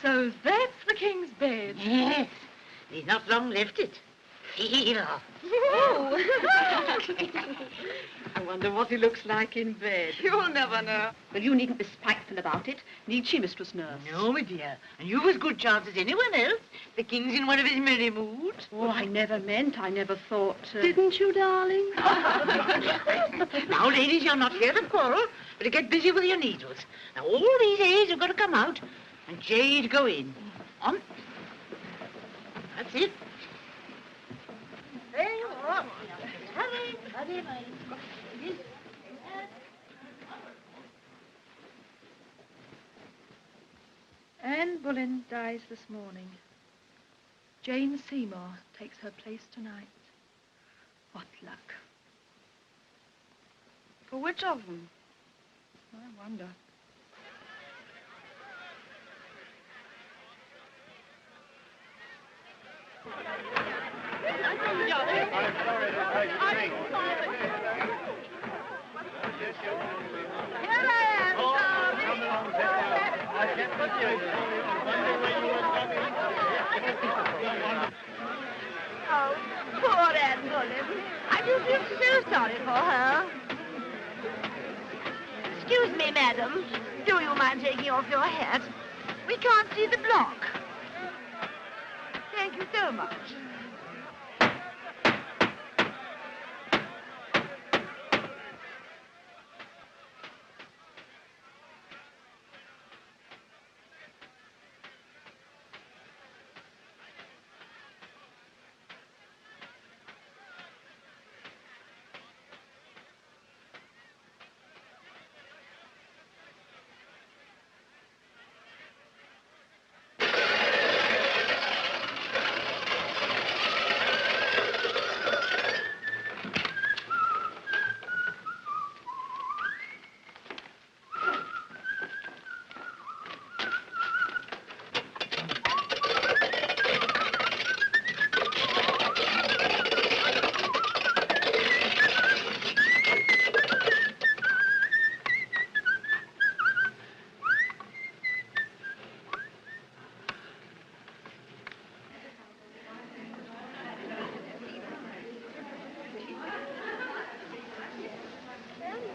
So that's the king's bed. Yes. He's not long left it. Feel. Oh. I wonder what he looks like in bed. You'll never know. Well, you needn't be spiteful about it. Need she, Mistress Nurse? No, my dear. And you've as good chance as anyone else. The king's in one of his merry moods. Oh, I never thought... Didn't you, darling? Now, ladies, you're not here to quarrel, but to get busy with your needles. Now, all these A's have got to come out, and Jade go in. On. That's it. There you are. Hurry, hurry, hurry. Anne Boleyn dies this morning. Jane Seymour takes her place tonight. What luck. For which of them? I wonder. Oh, poor Anne Boleyn. I do feel so sorry for her. Excuse me, madam. Do you mind taking off your hat? We can't see the block. Thank you so much.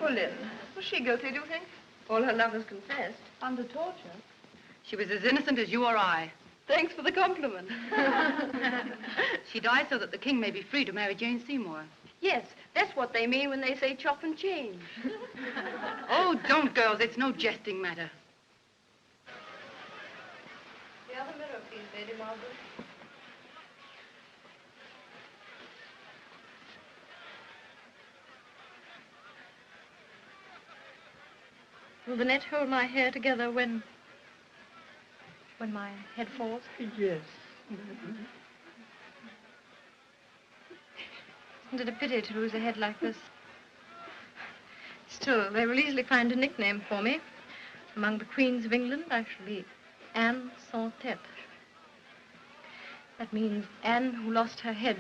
Boleyn. Was she guilty, do you think? All her lovers confessed. Under torture. She was as innocent as you or I. Thanks for the compliment. She died so that the king may be free to marry Jane Seymour. Yes, that's what they mean when they say chop and change. Oh, don't, girls. It's no jesting matter. The other mirror, please, Lady Margaret. Will the net hold my hair together when my head falls? Yes. Isn't it a pity to lose a head like this? Still, they will easily find a nickname for me. Among the queens of England, I shall be Anne sans tête. That means Anne who lost her head.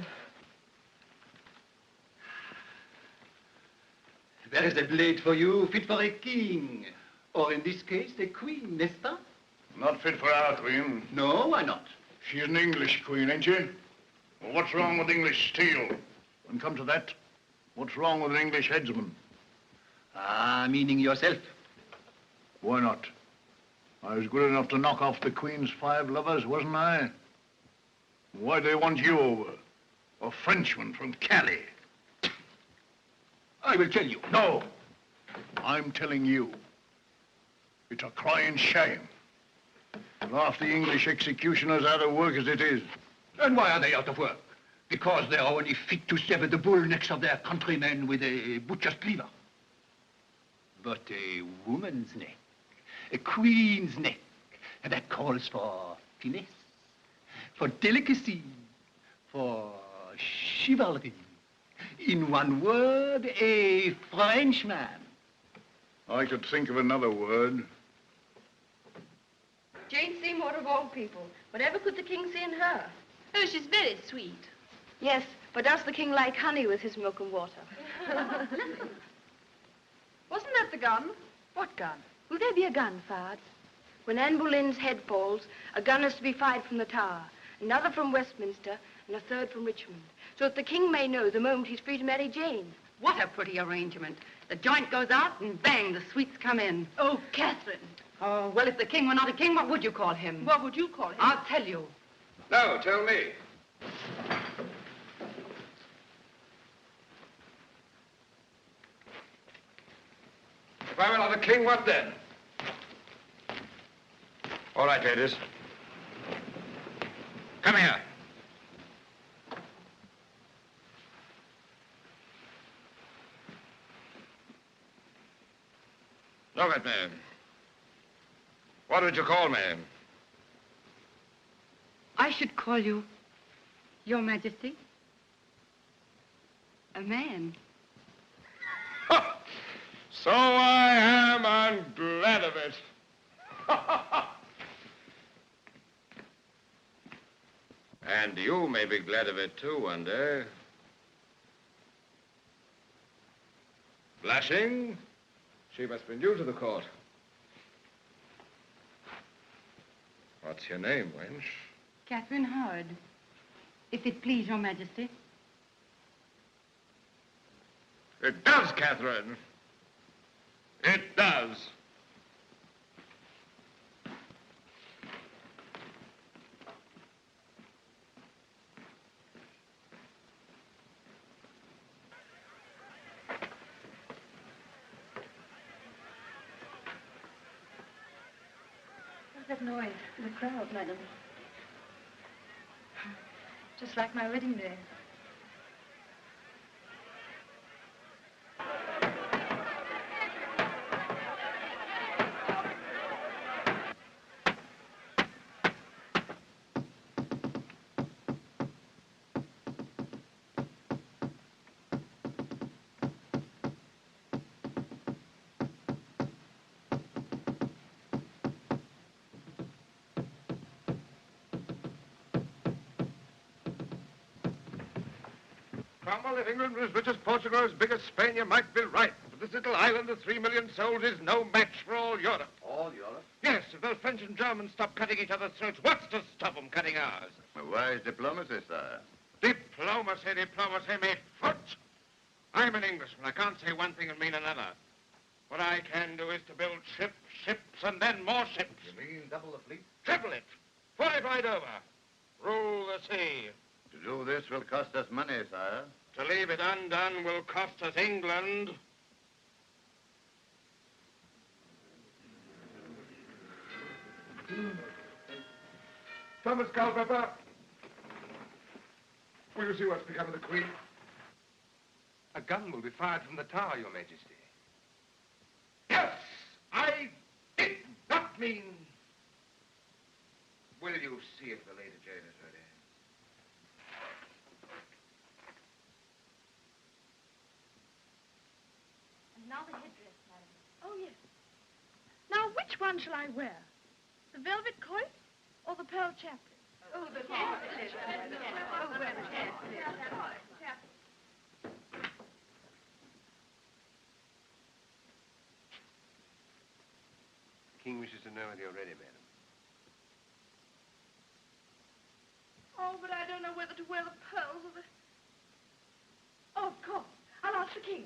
There is a blade for you fit for a king. Or in this case, a queen, n'est-ce pas? Not fit for our queen. No, why not? She's an English queen, ain't she? Well, what's wrong with English steel? And come to that, what's wrong with an English headsman? Ah, meaning yourself. Why not? I was good enough to knock off the Queen's 5 lovers, wasn't I? Why do they want you over? A Frenchman from Calais. I will tell you. No. I'm telling you. It's a crying shame. Half the English executioners out of work as it is. And why are they out of work? Because they are only fit to sever the bull necks of their countrymen with a butcher's cleaver. But a woman's neck, a queen's neck, and that calls for finesse, for delicacy, for chivalry. In one word, a Frenchman. I could think of another word. Jane Seymour of all people. Whatever could the king see in her? Oh, she's very sweet. Yes, but does the king like honey with his milk and water? Wasn't that the gun? What gun? Will there be a gun fired? when Anne Boleyn's head falls, a gun is to be fired from the Tower, another from Westminster, and a third from Richmond, so that the king may know the moment he's free to marry Jane. What a pretty arrangement. The joint goes out and bang, the sweets come in. Oh, Catherine. Oh, well, if the king were not a king, what would you call him? What would you call him? I'll tell you. No, tell me. If I were not a king, what then? All right, ladies. Come here. Look at me. What would you call me? I should call you, Your Majesty, a man. So I am. I'm glad of it. And you may be glad of it, too, one day. Blushing? She must be new to the court. What's your name, wench? Catherine Howard, if it please Your Majesty. It does, Catherine. It does. What's that noise in the crowd, madam? Just like my wedding day. Cromwell, if England was as rich as Portugal, as big as Spain, you might be right. But this little island of 3 million souls is no match for all Europe. All Europe? Yes, if those French and Germans stop cutting each other's throats, what's to stop them cutting ours? A wise diplomacy, sire. Diplomacy, me foot. I'm an Englishman. I can't say one thing and mean another. What I can do is to build ships, and then more ships. You mean double the fleet? Triple it. Fly it right over. Rule the sea. To do this will cost us money, sire. To leave it undone will cost us England. Thomas Culpeper, will you see what's become of the Queen? A gun will be fired from the tower, Your Majesty. Yes, I did not mean. Will you see if the Lady Jane is ready? Now the headdress, madam. Oh, yes. Now, which one shall I wear? The velvet coif or the pearl chaplet? Oh, the chaplet. Oh, well, the chaplet. The king wishes to know whether you're ready, madam. Oh, but I don't know whether to wear the pearls or the... Oh, of course. I'll ask the king.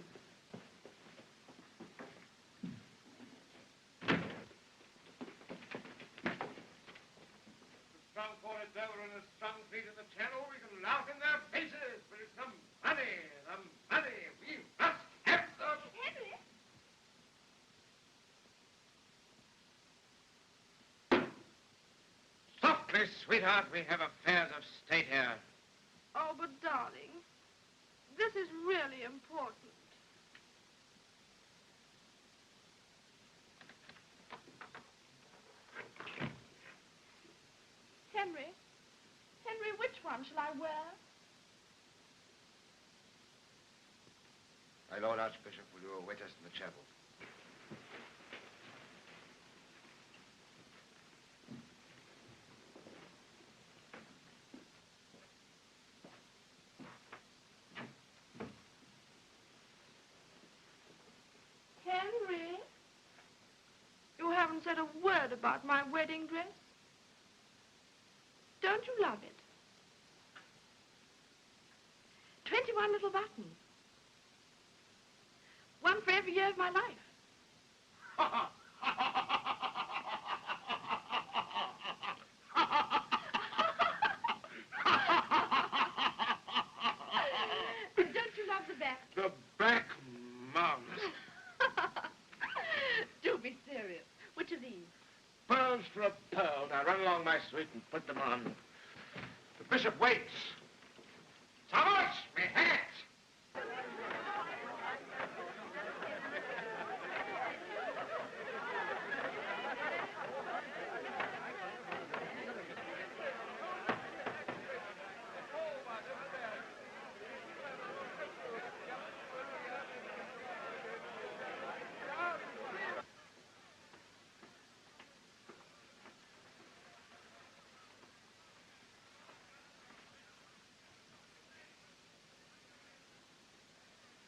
Strong forward Dover and a strong fleet in the channel, we can laugh in their faces, but it's the money, the money. We must have the... Henry? Softly, sweetheart, we have affairs of state here. Oh, but darling, this is really important. Henry, which one shall I wear? My Lord Archbishop, will you await us in the chapel? Henry? You haven't said a word about about my wedding dress? Don't you love it? 21 little buttons. One for every year of my life. Don't you love the back? The back, Mum. Do be serious. Which of these? Pearls for a pearl. Now run along, my sweet, and put them on. The bishop waits. Thomas, my hat!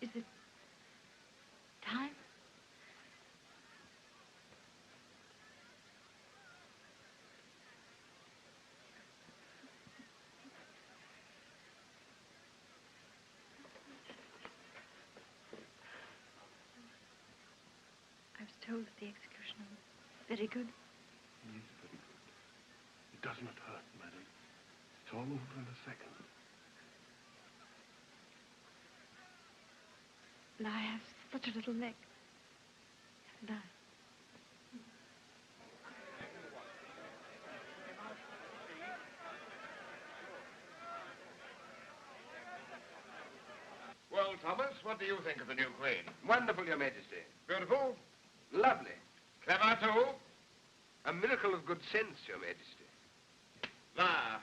Is it time? I was told that the executioner was very good. He is very good. It does not hurt, madam. It's all over in a second. And I have such a little neck. Haven't I? Well, Thomas, what do you think of the new queen? Wonderful, Your Majesty. Beautiful? Lovely. Clever, too? A miracle of good sense, Your Majesty. Ah.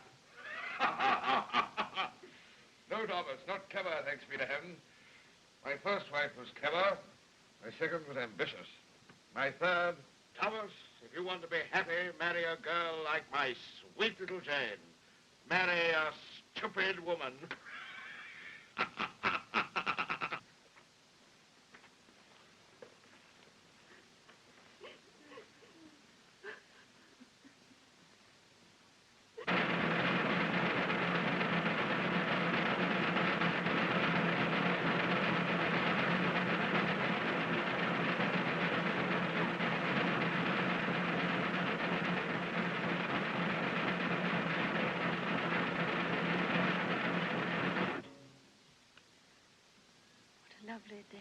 No, Thomas, not clever, thanks be to heaven. My first wife was clever. My second was ambitious. My third, Thomas, if you want to be happy, marry a girl like my sweet little Jane. Marry a stupid woman. Lovely day.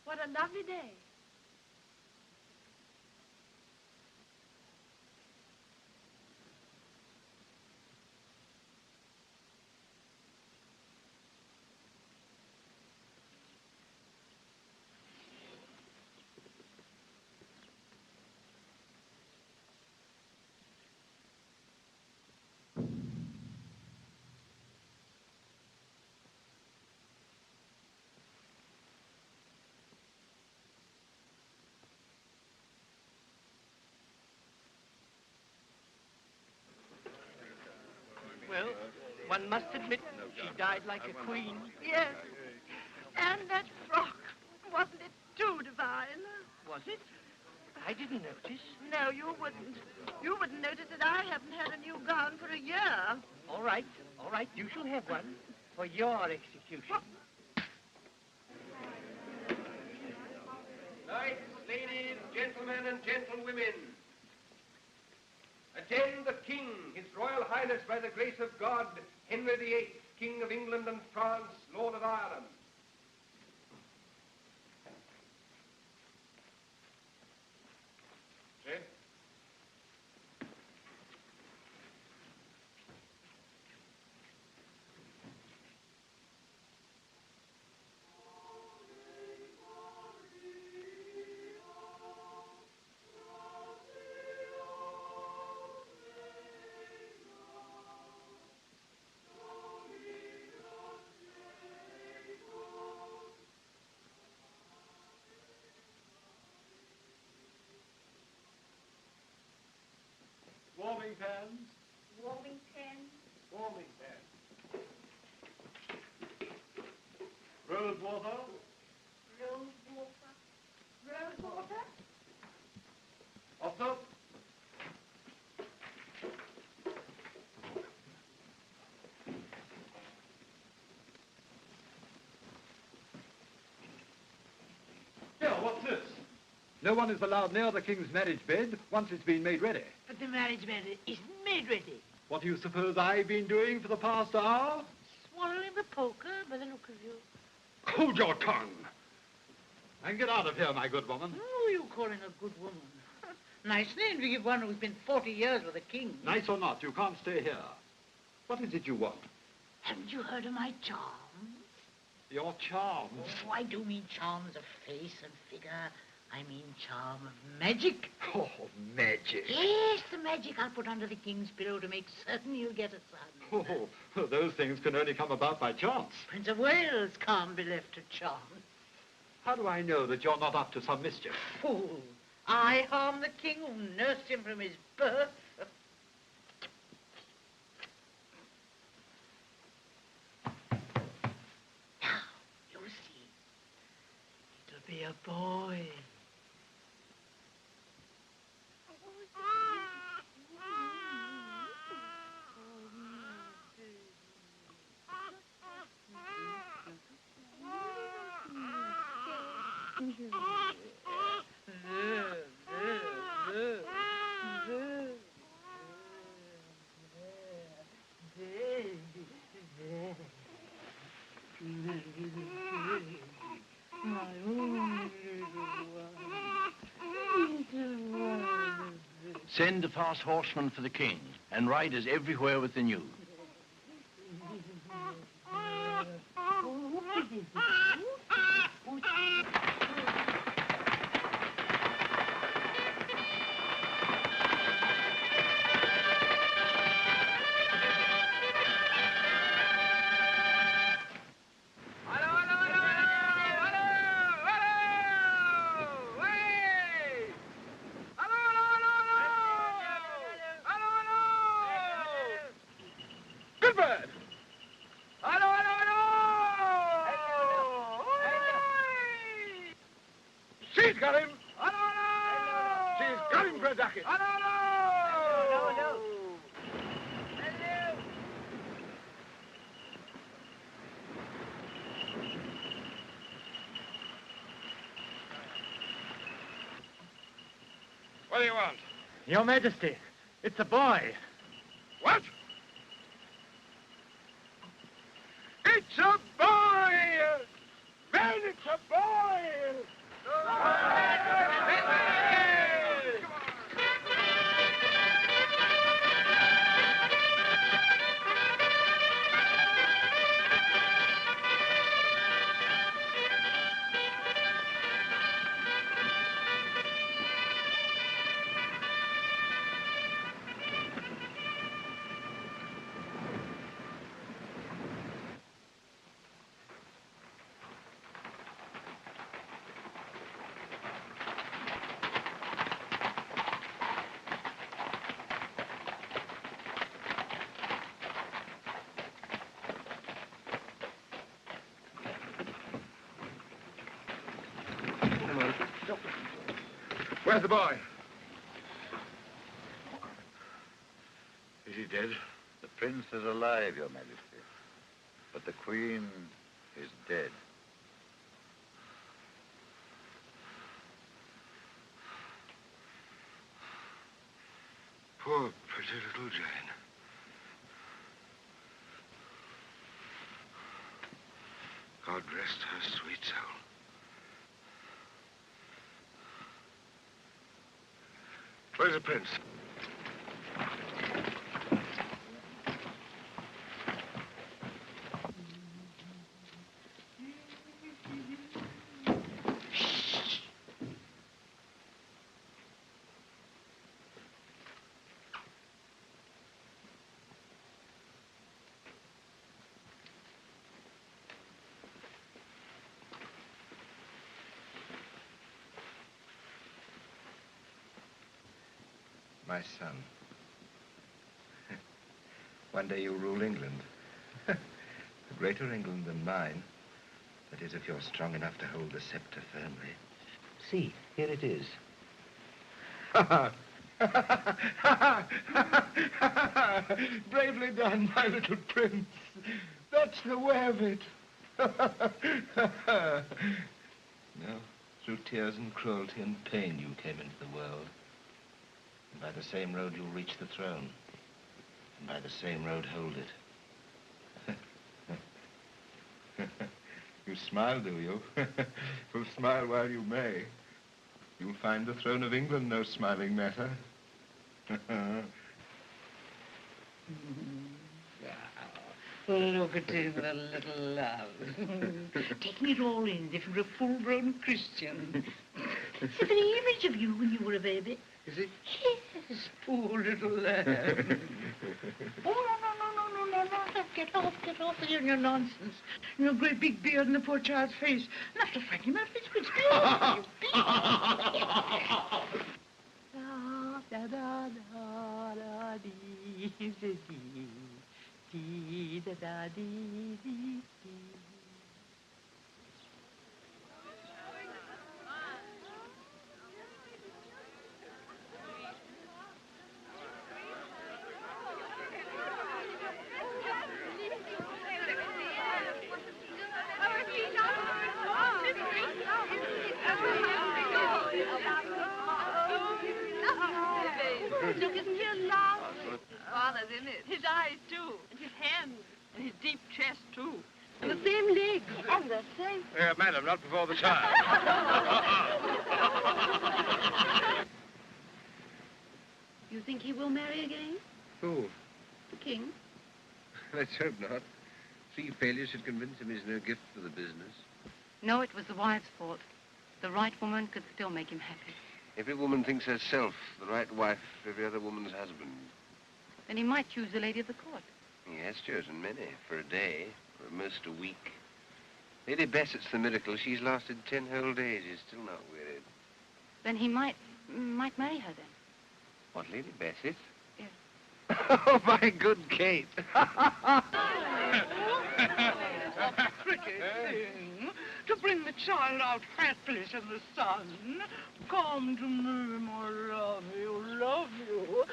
What a lovely day. Well, one must admit she died like a queen. Yes. And that frock, wasn't it too divine? Was it? I didn't notice. No, you wouldn't. You wouldn't notice that I haven't had a new gown for a year. All right, you shall have one for your execution. Knights, ladies, gentlemen, and gentlewomen, attend the King, His Royal Highness, by the grace of God, Henry VIII, King of England and France, Lord of Ireland. Jane? Rosewater? Rosewater? Otto? Here, what's this? No one is allowed near the king's marriage bed once it's been made ready. But the marriage bed isn't made ready. What do you suppose I've been doing for the past hour? Swallowing the poker by the look of you. Hold your tongue. And get out of here, my good woman. Who are you calling a good woman? Nice name to give one who's been 40 years with a king. Nice or not, you can't stay here. What is it you want? Haven't you heard of my charms? Your charms? Oh, I do mean charms of face and figure. I mean charm of magic. Oh, magic. Yes, the magic I'll put under the king's pillow to make certain you'll get a son. Oh, those things can only come about by chance. Prince of Wales can't be left to chance. How do I know that you're not up to some mischief? Fool. I harm the king who nursed him from his birth. Now, you'll see. It'll be a boy. Send a fast horseman for the king, and riders everywhere with the news. She's got him! She's got him for a ducat! What do you want? Your Majesty, it's a boy. What? It's a boy! Man, it's a boy! Where's the boy? Is he dead? The prince is alive, Your Majesty. But the queen is dead. Poor, pretty little Jane. God rest her sweet soul. Where's the prince? My son. One day you'll rule England. A greater England than mine. That is, if you're strong enough to hold the scepter firmly. See, here it is. Bravely done, my little prince. That's the way of it. No, through tears and cruelty and pain you came into the world. And by the same road you'll reach the throne. And by the same road hold it. You smile, do you? Well, smile while you may. You'll find the throne of England no smiling matter. Look at him, the little love. Taking it all in, if you're a full-grown Christian. It's the very image of you when you were a baby. Is it? Yes, poor little lamb. Oh, no. Get off with your nonsense. Your great big beard and the poor child's face. Enough to frighten him out of his wits. Be off, you. Be off. Look, isn't he a laugh? Father's in it. His eyes, too. And his hands. And his deep chest, too. And the same legs. And the same... Madam, not before the time. You think he will marry again? Who? The king? Let's hope not. 3 failures should convince him he's no gift for the business. No, it was the wife's fault. The right woman could still make him happy. Every woman thinks herself the right wife for every other woman's husband. Then he might choose the lady of the court. He has chosen many, for a day, or at most a week. Lady Bassett's the miracle. She's lasted 10 whole days. He's still not wearied. Then he might marry her then. What, Lady Bassett? Yes. Oh, my good Kate. Pretty thing, to bring the child out hatless in the sun. Come to me, my love you.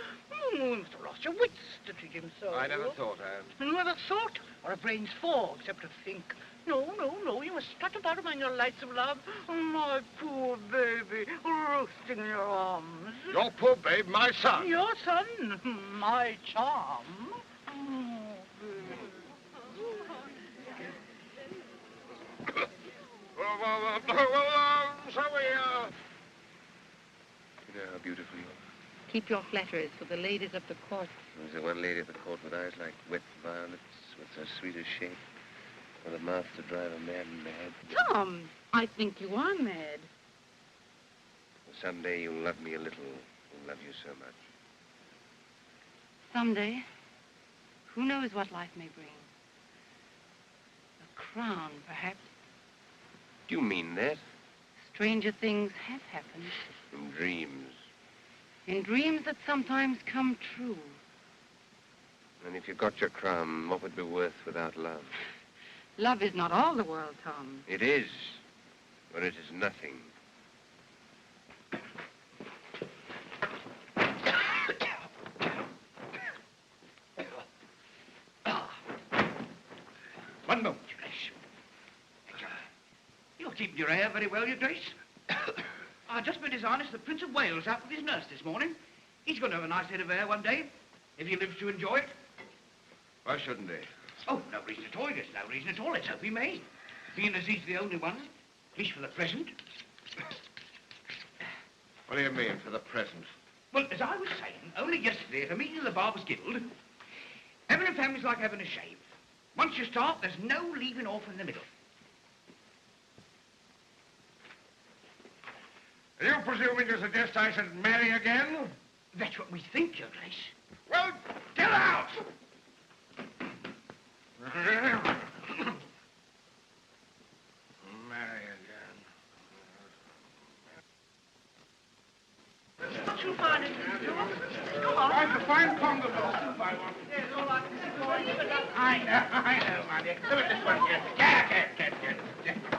You must have lost your wits to treat him so. I never thought, Anne. You never thought? Or a brain's for, except to think. No, you must strut about among your lights of love. Oh, my poor baby, roasting in your arms. Your poor babe, my son. Your son, my charm. You know how beautiful you are. Keep your flatteries for the ladies of the court. There's the one lady at the court with eyes like wet violets, with her sweetest shape, with a mouth to drive a man mad. Tom, I think you are mad. Someday you'll love me a little, and love you so much. Someday, who knows what life may bring? A crown, perhaps. Do you mean that? Stranger things have happened. In dreams. In dreams that sometimes come true. And if you got your crown, what would it be worth without love? Love is not all the world, Tom. It is, but it is nothing. One moment, Your Grace. You're keeping your hair very well, Your Grace. I just met His Highness the Prince of Wales out with his nurse this morning. He's going to have a nice head of hair one day, if he lives to enjoy it. Why shouldn't he? Oh, no reason at all. There's no reason at all. Let's hope he may. Being as he's the only one, at least for the present. What do you mean, for the present? Well, as I was saying, only yesterday at a meeting of the Barbers' Guild, having a family's like having a shave. Once you start, there's no leaving off in the middle. Are you presuming to suggest I should marry again? That's what we think, Your Grace. Well, get out! Marry again. Not too fine, is it? Come on. I've a fine conga ball. I know, my dear. Look at this one here. Get.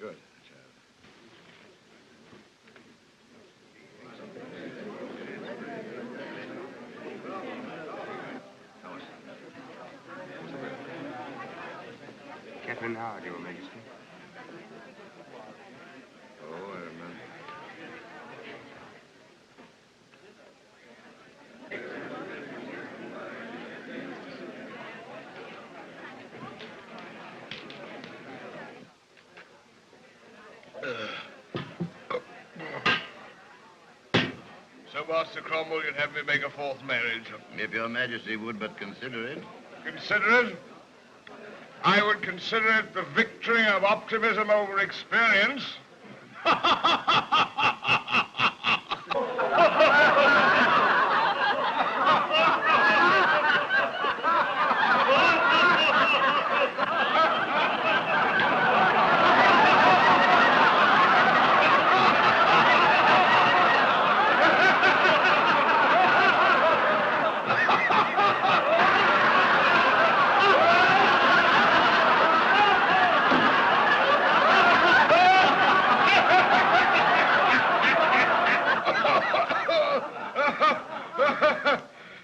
good, Catherine Howard, Your Majesty. Oh, I remember. So, Master Cromwell, you'd have me make a fourth marriage. If your majesty would but consider it. Consider it? I would consider it the victory of optimism over experience.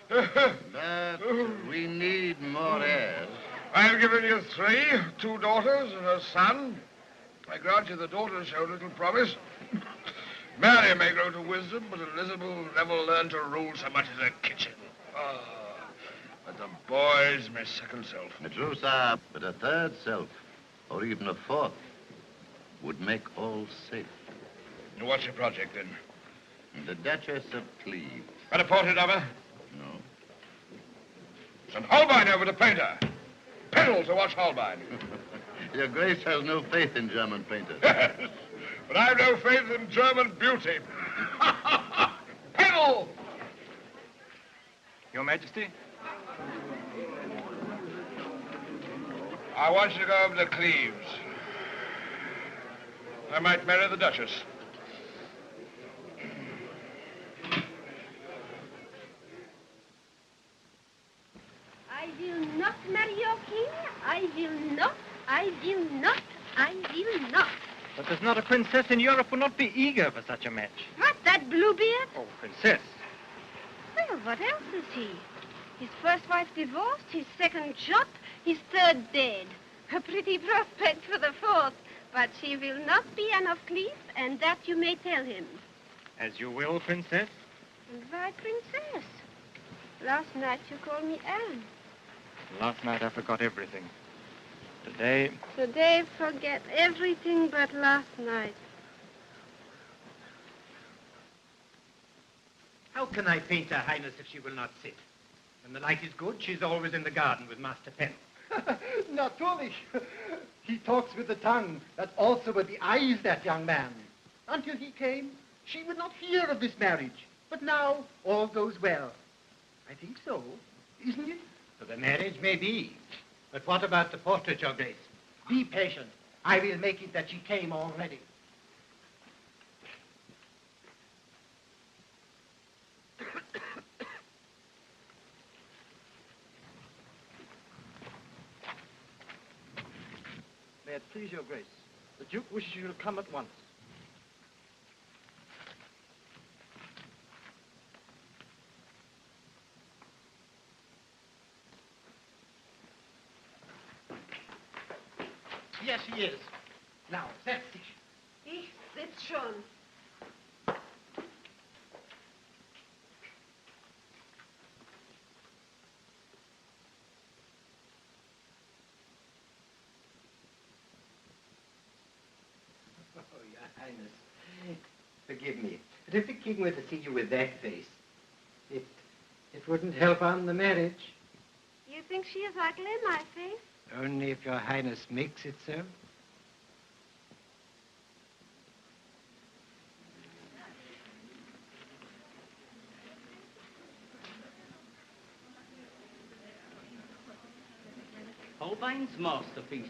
But we need more heirs. I've given you 3, 2 daughters and a son. I grant you the daughters show little promise. Mary may grow to wisdom, but Elizabeth will never learn to rule so much as a kitchen. Ah, but the boy's my second self. True, sir, but a third self, or even a fourth, would make all safe. What's your project, then? The Duchess of Cleves. Got a portrait of her? No. Send Holbein over to paint her. Pedal to watch Holbein. Your Grace has no faith in German painters. But I've no faith in German beauty. Pedal! Your Majesty? I want you to go over to Cleves. I might marry the Duchess. I will not marry your king. I will not. I will not. I will not. But there's not a princess in Europe would not be eager for such a match. What, that Bluebeard? Oh, princess. Well, what else is he? His first wife divorced, his second shot, his third dead. A pretty prospect for the fourth. But she will not be Anne of Cleves, and that you may tell him. As you will, princess. And why princess? Last night you called me Anne. Last night I forgot everything. Today... Today forget everything but last night. How can I paint Her Highness if she will not sit? When the light is good, she's always in the garden with Master Pen. Natürlich. He talks with the tongue, but also with the eyes, that young man. Until he came, she would not hear of this marriage. But now, all goes well. I think so, isn't it? So the marriage may be. But what about the portrait, Your Grace? Be patient. I will make it that she came already. May it please your Grace. The Duke wishes you to come at once. Yes, he is. Now, setz dich. Ich sitz schon. Oh, Your Highness, forgive me. But if the king were to see you with that face, it wouldn't help on the marriage. You think she is ugly, my face? Only if Your Highness makes it so. Holbein's masterpiece.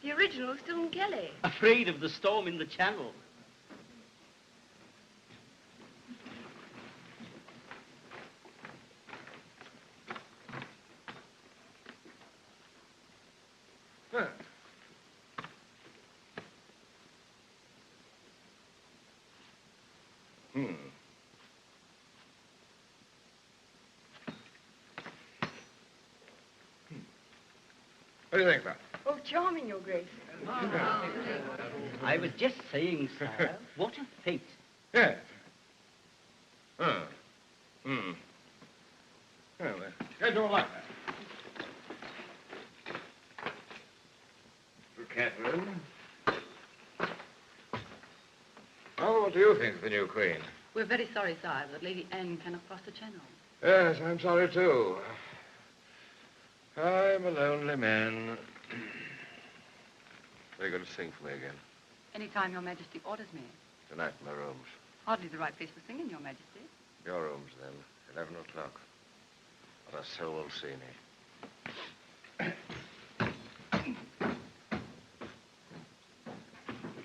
The original still in Kelly. Afraid of the storm in the channel. What do you think, Lord? Oh, charming, Your Grace. I was just saying, sire, what a fate. Yes. Oh. Hmm. Well, I don't like that. Catherine. Oh, what do you think of the new queen? We're very sorry, sire, that Lady Anne cannot cross the channel. Yes, I'm sorry, too. I'm a lonely man. Are you going to sing for me again? Any time Your Majesty orders me. Tonight in my rooms. Hardly the right place for singing, Your Majesty. Your rooms, then. 11 o'clock. What a soul will see me.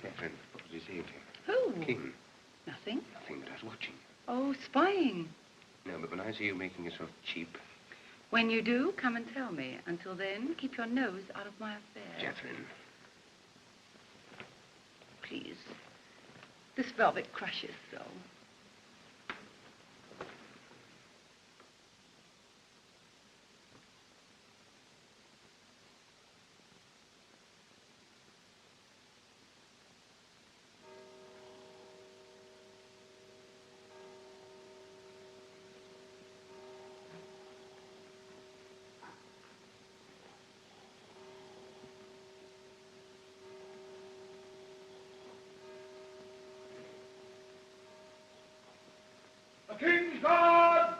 Catherine, what was he saying to you? Who? King. Nothing. Nothing, but I was watching. Oh, spying. No, but when I see you making yourself cheap... When you do, come and tell me. Until then, keep your nose out of my affairs. Catherine. Please. This velvet crushes so. The King's Guard!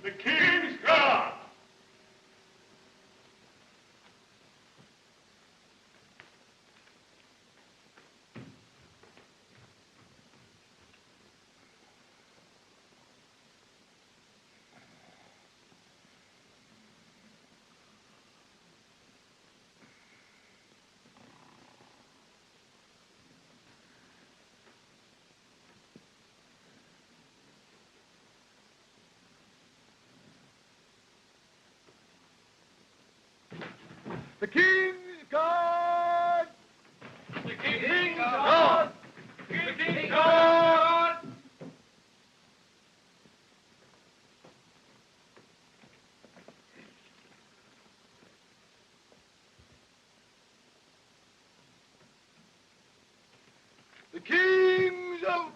The King's Guard! The King's Guard! The King's Guard! The King's Guard! The King's of...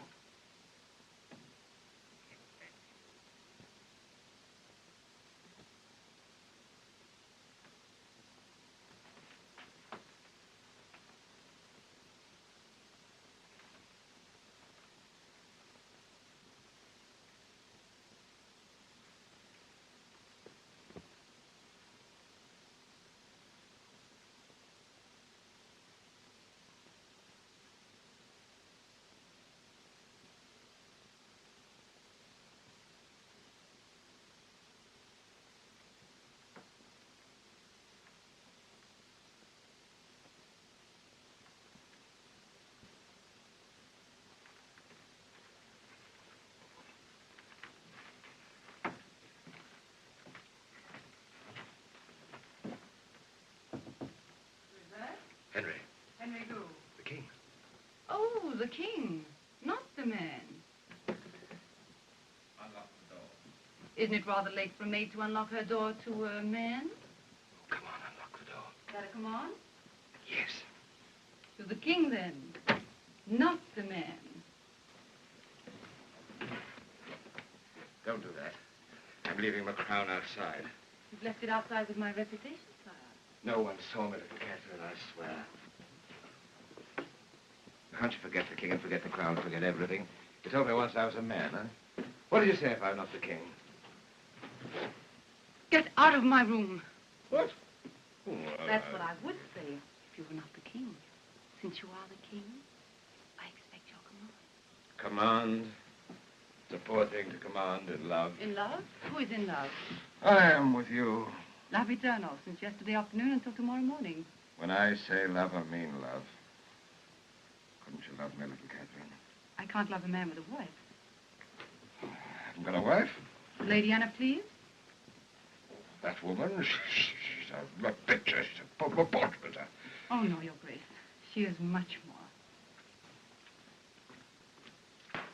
Henry. Henry who? The King. Oh, the king, not the man. Unlock the door. Isn't it rather late for a maid to unlock her door to a man? Oh, come on, unlock the door. Is that a command? Yes. To the king, then, not the man. Don't do that. I'm leaving my crown outside. You've left it outside with my reputation, sire. No one saw me, little Catherine, I swear. Can't you forget the king and forget the crown, forget everything? You told me once I was a man, huh? What did you say if I'm not the king? Get out of my room. What? That's what I would say if you were not the king. Since you are the king, I expect your command. Command? It's a poor thing to command in love. In love? Who is in love? I am with you. Love eternal, since yesterday afternoon until tomorrow morning. When I say love, I mean love. Couldn't you love me, little Catherine? I can't love a man with a wife. Haven't got a wife? Lady Anne of Cleves? That woman, she's a picture. She's a portrait. Oh, no, Your Grace. She is much more.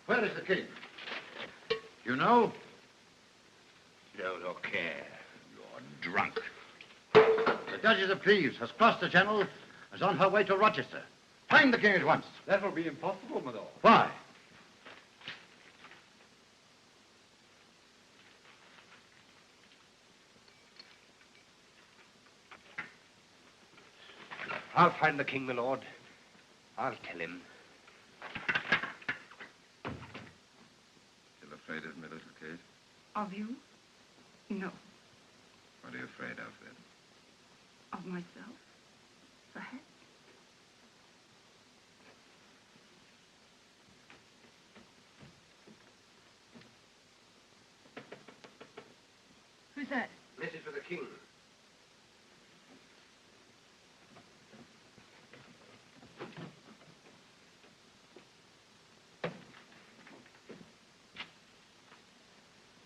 Where is the king? You know? You don't care. You're drunk. The Duchess of Cleves has crossed the Channel and is on her way to Rochester. Find the king at once. That will be impossible, my lord. Why? I'll find the king, my lord. I'll tell him. Still afraid of me, little Kate? Of you? No. What are you afraid of, then? Of myself, perhaps. Who's that? Message for the king.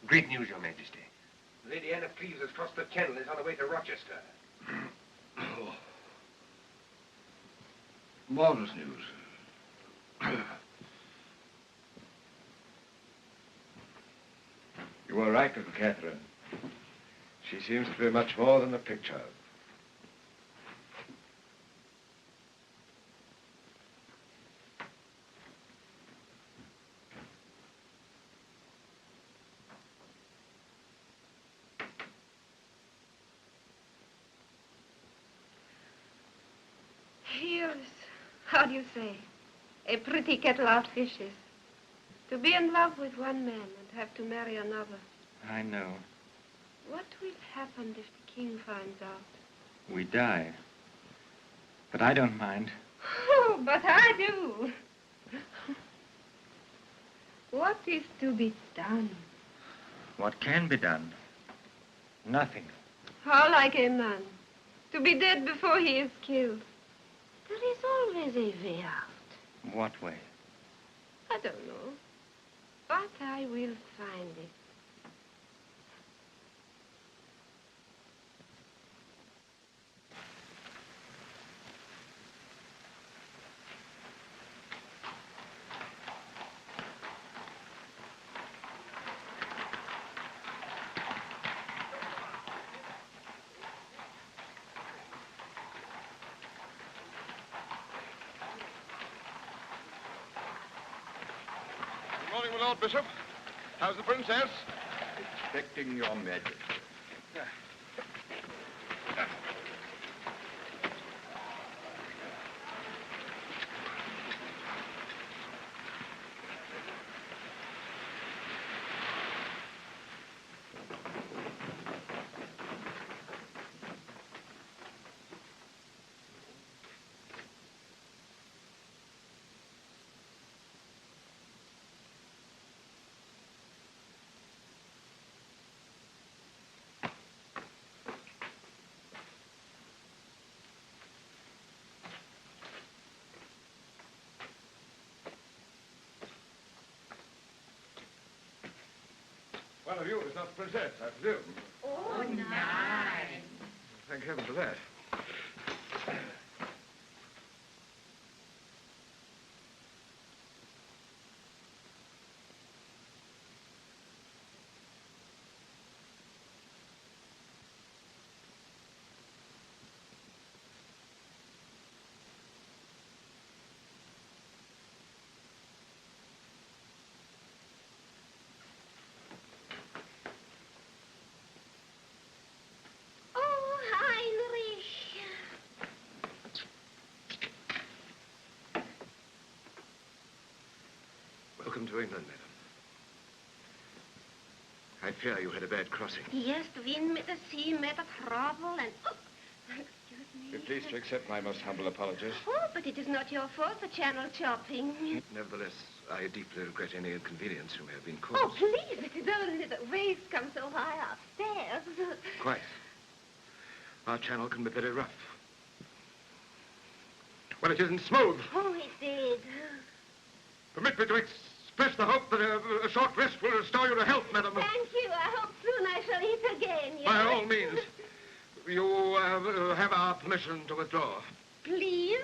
Great news, Your Majesty. Lady Anne of Cleves has crossed the Channel and is on her way to Rochester. Oh. Marvelous news. You were right, little Catherine. She seems to be much more than a picture. Here's, how do you say, a pretty kettle out fishes. To be in love with one man and have to marry another. I know. What will happen if the king finds out? We die. But I don't mind. Oh, but I do. What is to be done? What can be done? Nothing. How like a man. To be dead before he is killed. There is always a way out. What way? I don't know. But I will find it. Good morning, my Lord Bishop. How's the princess? Expecting Your Majesty. One of you is not the princess, I presume. Oh, nice. Thank heaven for that. Oh, Heinrich. Welcome to England, madam. I fear you had a bad crossing. Yes, the wind met the sea, met the trouble, and... Oh, excuse me. Be pleased to accept my most humble apologies. Oh, but it is not your fault, the channel chopping. Nevertheless, I deeply regret any inconvenience you may have been Oh, caused. please, it is only the waves come so high upstairs. Quite. Our channel can be very rough. Well, it isn't smooth. Oh, it did. Permit me to express the hope that a short rest will restore you to health, madam. Thank you. I hope soon I shall eat again, yes? By all means. You have our permission to withdraw. Please?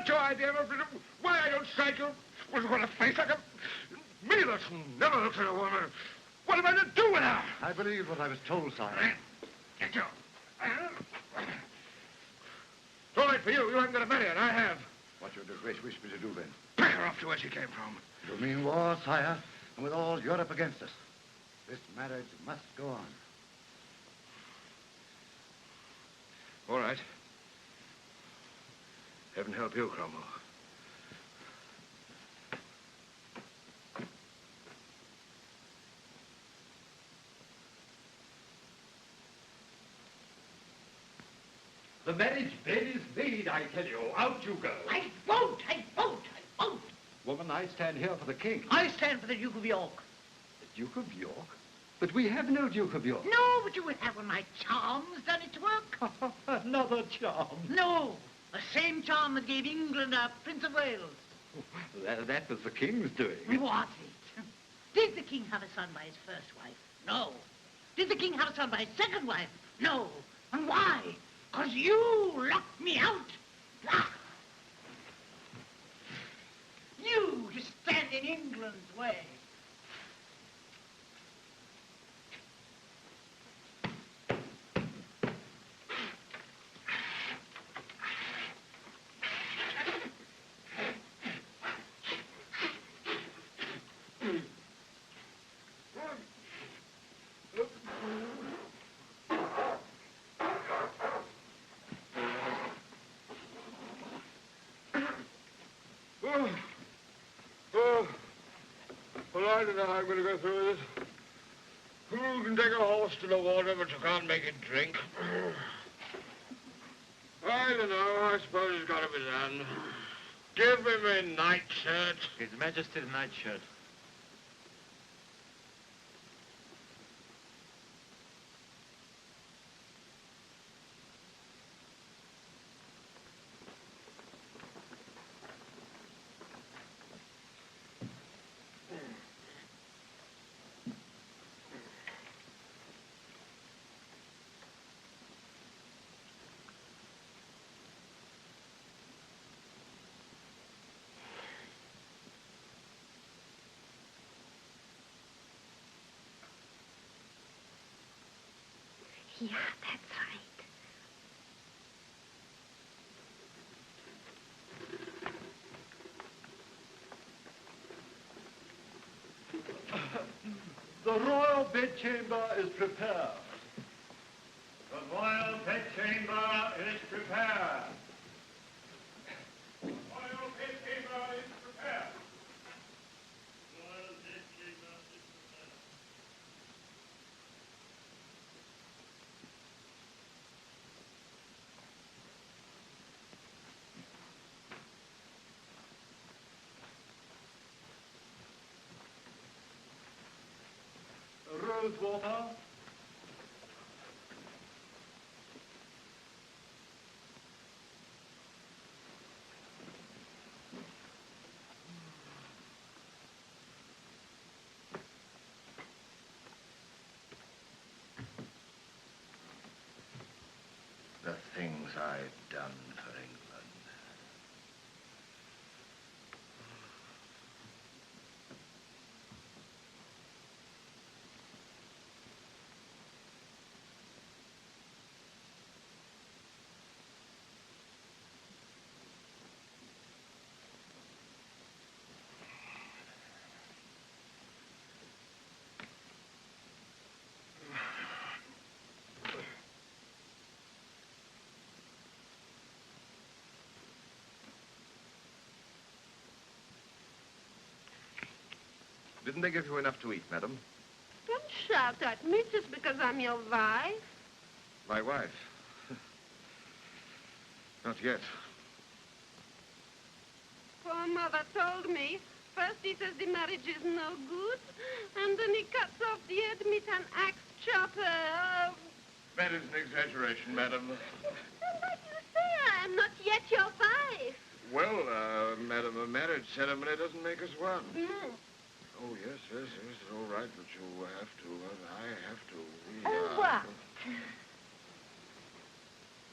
What's your idea of why I don't strike you? What a face like a... Me that never looks at a woman. What am I to do with her? I believe what I was told, sire. Get you. It's all right for you. You haven't got to marry her. I have. What your disgrace wish me to do, then? Pack her off to where she came from. You mean war, sire? And with all Europe against us. This marriage must go on. All right. Heaven help you, Cromwell. The marriage bed is made, I tell you. Out you go. I won't! I won't! I won't! Woman, I stand here for the king. I stand for the Duke of York. The Duke of York? But we have no Duke of York. No, but you will have when my charms done its work. Another charm. No, the same charm that gave England a Prince of Wales. That was the king's doing. Was it? Did the king have a son by his first wife? No. Did the king have a son by his second wife? No. And why? Because you locked me out. Ah. You to stand in England's way. Well, I don't know how I'm going to go through with it. You can take a horse to the water, but you can't make it drink. I don't know. I suppose it's got to be done. Give me my nightshirt. His Majesty's nightshirt. Yeah, that's right. The royal bedchamber is prepared. The royal bedchamber is prepared. The royal bedchamber is prepared. The royal bedchamber is prepared. Rose water. The things I've done for England. Didn't they give you enough to eat, madam? Don't shout at me just because I'm your wife. My wife? Not yet. Poor mother told me. First he says the marriage is no good, and then he cuts off the head with an axe chopper. Oh. That is an exaggeration, madam. But you say I am not yet your wife. Well, madam, a marriage ceremony doesn't make us one. Mm. Oh, yes, it's all right, but you have to, I have to. What?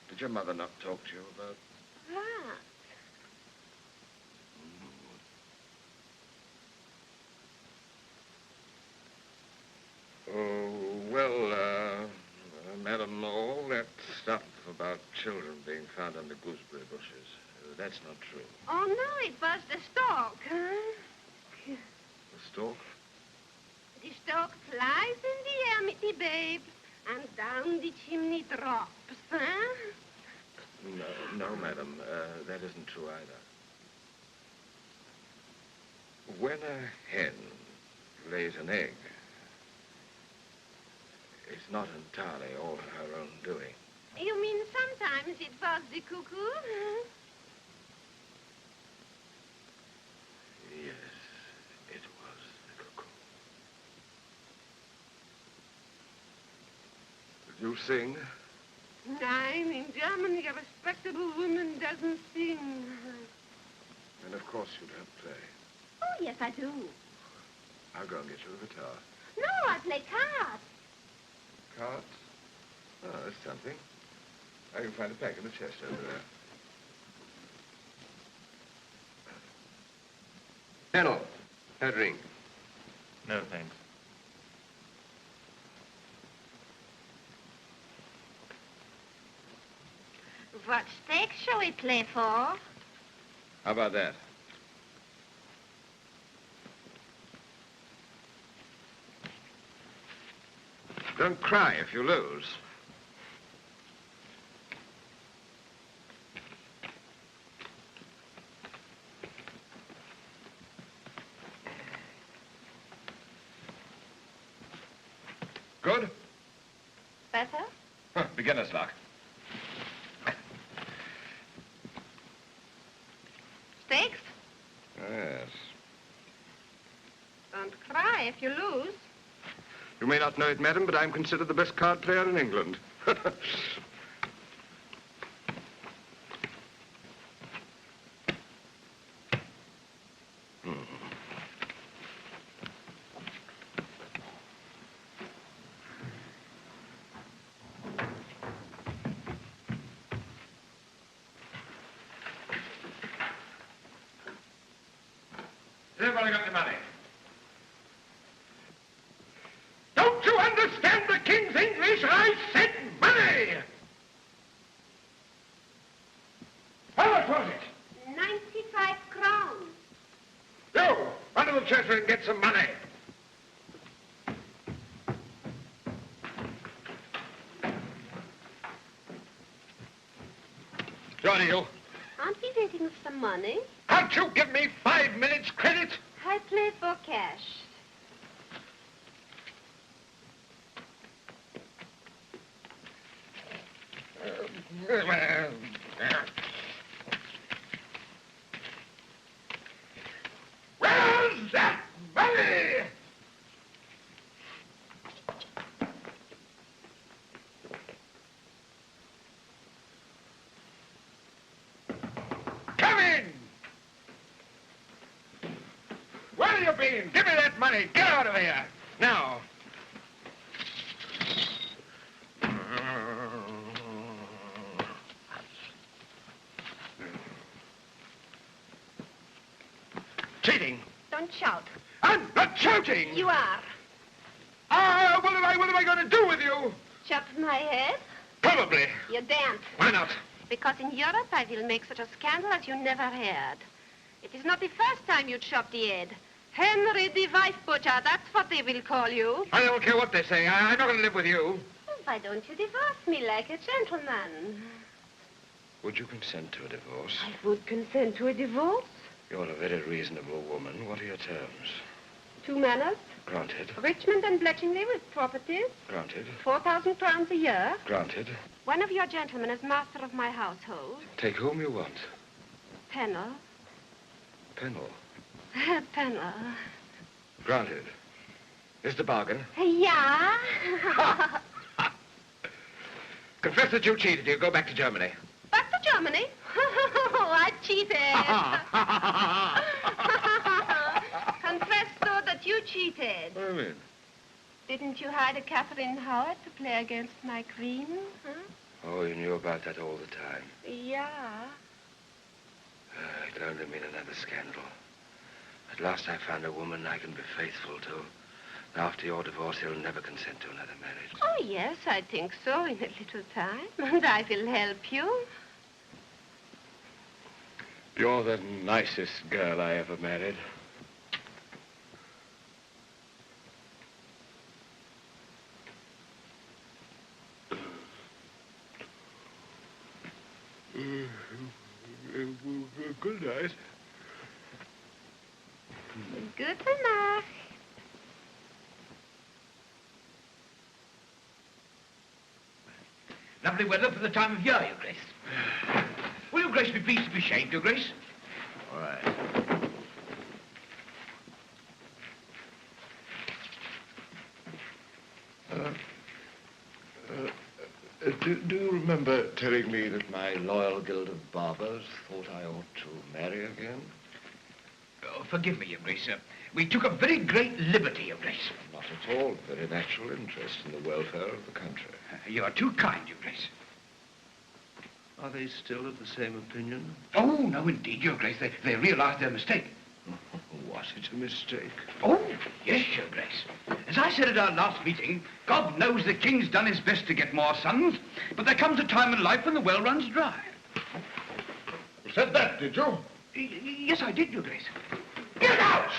Did your mother not talk to you about... What? Madam, all that stuff about children being found under gooseberry bushes, that's not true. Oh, no, it was the stork, huh? The stork? The stork flies in the air, mitty babe, and down the chimney drops, huh? No, madam, that isn't true either. When a hen lays an egg, it's not entirely all her own doing. You mean sometimes it was the cuckoo? Huh? Yes, it was the cuckoo. Did you sing? Nein, in Germany a respectable woman doesn't sing. And of course you don't play. Oh, yes, I do. I'll go and get you a guitar. No, I play cards. Cards? Oh, that's something. I can find a pack in the chest over there. Colonel, a drink. No, thanks. What stake shall we play for? How about that? Don't cry if you lose. Good? Better? Huh, beginner's luck. Stakes? Yes. Don't cry if you lose. You may not know it, madam, but I'm considered the best card player in England. Has everybody got the money? Don't you understand the King's English? I said money! How much was it? 95 crowns. You, run to the treasury and get some money. Johnny, you. Aren't we waiting for some money? Can't you give me 5 minutes credit? I play for cash. Where's that money? Come in! Where have you been? Give me that money. Get out of here. Now. Cheating. Don't shout. I'm not shouting. You are. What am I going to do with you? Chop my head? Probably. You daren't. Why not? Because in Europe I will make such a scandal as you never heard. It is not the first time you chopped the head. Henry the wife butcher, that's what they will call you. I don't care what they say. I'm not going to live with you. Why don't you divorce me like a gentleman? Would you consent to a divorce? I would consent to a divorce. You're a very reasonable woman. What are your terms? 2 manors. Granted. Richmond and Bletchingley with properties. Granted. 4,000 crowns a year. Granted. One of your gentlemen is master of my household. Take whom you want. Pennell. Pennell. Pennell. Granted. Is the bargain? Yeah. Confess that you cheated. You go back to Germany. Back to Germany? I cheated. Confess, though, that you cheated. What do you mean? Didn't you hire a Catherine Howard to play against my queen? Huh? Oh, you knew about that all the time. Yeah. It'll only mean another scandal. At last I found a woman I can be faithful to. After your divorce, he'll never consent to another marriage. Oh, yes, I think so, in a little time. And I will help you. You're the nicest girl I ever married. Good night. Gute Nacht. Lovely weather for the time of year, Your Grace. Will Your Grace be pleased to be shaved, Your Grace? All right. Do you remember telling me that my loyal guild of barbers thought I ought to marry again? Oh, forgive me, Your Grace. We took a very great liberty, Your Grace. Not at all. Very natural interest in the welfare of the country. You are too kind, Your Grace. Are they still of the same opinion? Oh, no, indeed, Your Grace. They realize their mistake. Was it a mistake? Oh, yes, Your Grace. As I said at our last meeting, God knows the King's done his best to get more sons, but there comes a time in life when the well runs dry. You said that, did you? Yes, I did, Your Grace. Get out!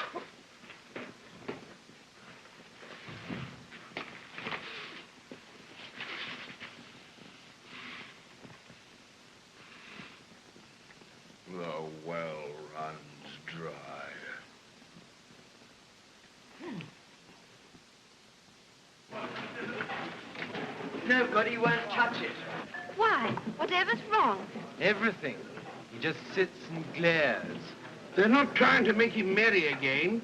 The well runs dry. Nobody won't touch it. Why? Whatever's wrong? Everything. He just sits and glares. They're not trying to make him marry again.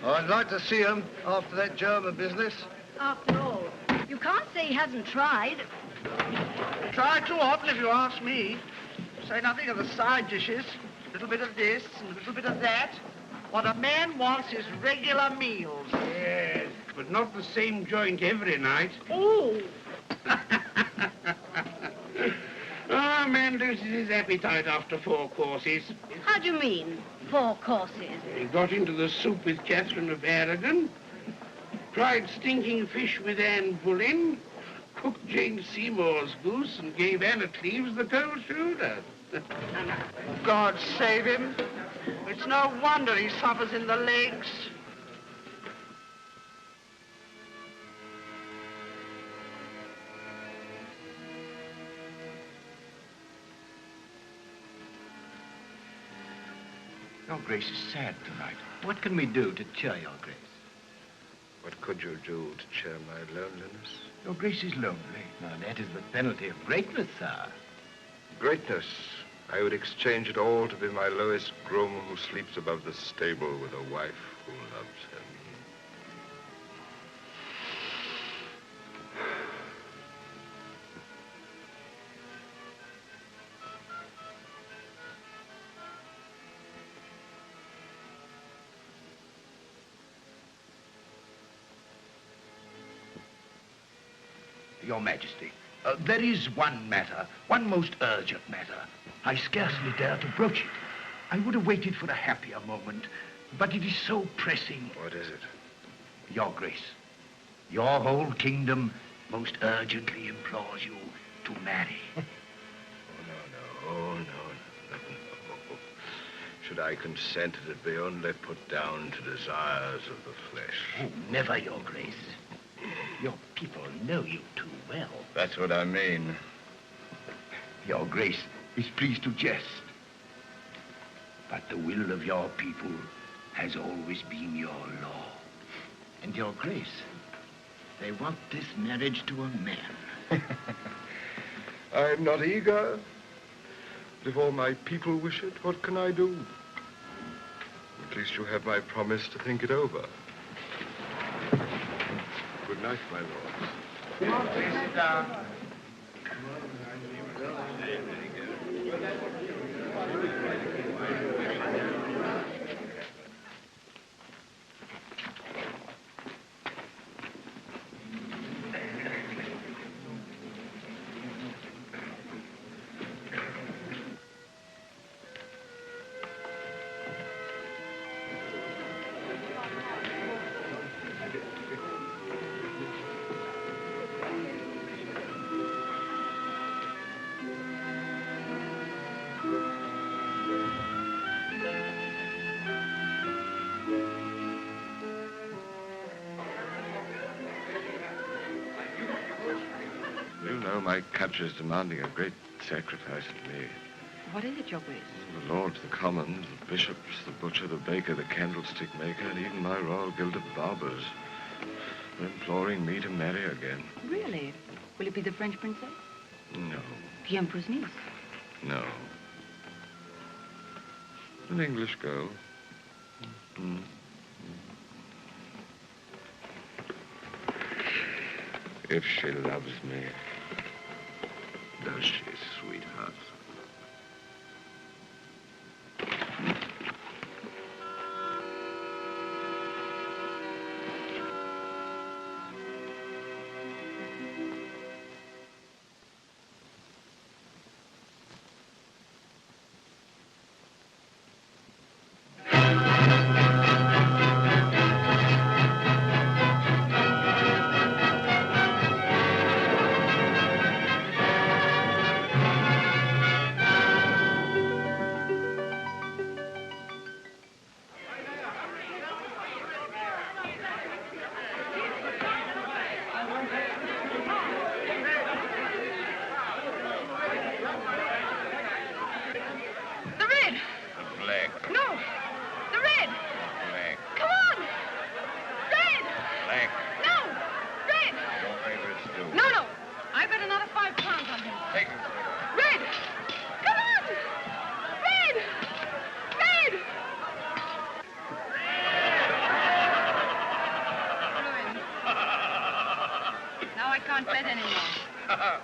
Oh, I'd like to see him after that German business. After all, you can't say he hasn't tried. Tried too often, if you ask me. Say nothing of the side dishes. A little bit of this and a little bit of that. What a man wants is regular meals. Yes, but not the same joint every night. Oh! A man loses his appetite after 4 courses. How do you mean, 4 courses? He got into the soup with Catherine of Aragon, tried stinking fish with Anne Boleyn, cooked Jane Seymour's goose, and gave Anna Cleves the cold shoulder. God save him. It's no wonder he suffers in the legs. Your Grace is sad tonight. What can we do to cheer Your Grace? What could you do to cheer my loneliness? Your Grace is lonely. Now, that is the penalty of greatness, sir. Greatness. I would exchange it all to be my lowest groom who sleeps above the stable with a wife who loves him. Your Majesty, there is one matter, one most urgent matter. I scarcely dare to broach it. I would have waited for a happier moment, but it is so pressing. What is it? Your Grace, your whole kingdom most urgently implores you to marry. Oh, no. Should I consent, it'd be only put down to desires of the flesh. Oh, never, Your Grace. Your people know you too well. That's what I mean. Your Grace is pleased to jest. But the will of your people has always been your law. And Your Grace, they want this marriage to a man. I'm not eager. But if all my people wish it, what can I do? At least you have my promise to think it over. Good night, my lords. Please sit down. know my country is demanding a great sacrifice of me. What is it, Your Grace? The lords, the commons, the bishops, the butcher, the baker, the candlestick maker, and even my Royal Guild of Barbers are imploring me to marry again. Really? Will it be the French princess? No. The Emperor's niece? No. An English girl. If she loves me. Does she, sweetheart?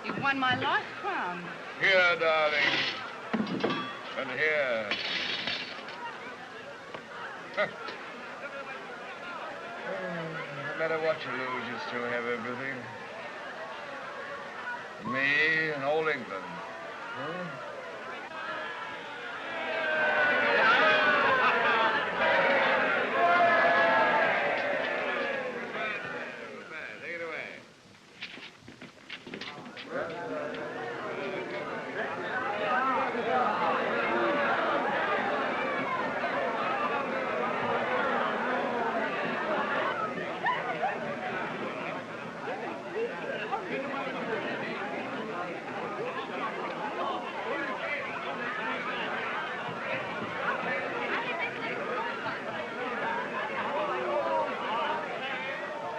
You've won my last crown. Here, darling. And here. No matter what you lose, you still have everything. Me and old England. Huh?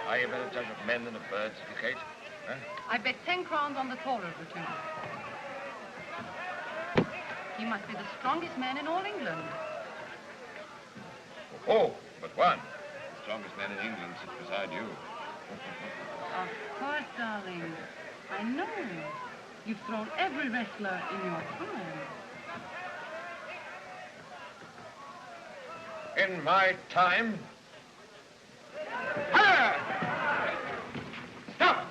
Are you a better judge of men than of birds, Kate? Huh? I bet 10 crowns on the taller of the two. He must be the strongest man in all England. Oh, but one. The strongest man in England sits beside you. Of course, darling. I know. You've thrown every wrestler in your time. In my time? Stop!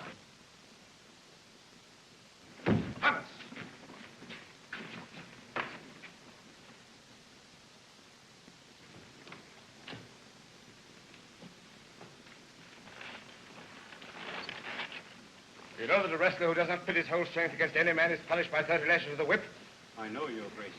Thomas! You know that a wrestler who does not pit his whole strength against any man is punished by 30 lashes of the whip? I know, Your Grace.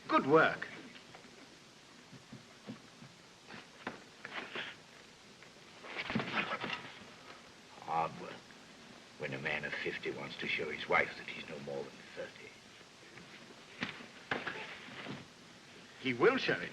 Good work. Hard work. When a man of 50 wants to show his wife that he's no more than 30. He will show it.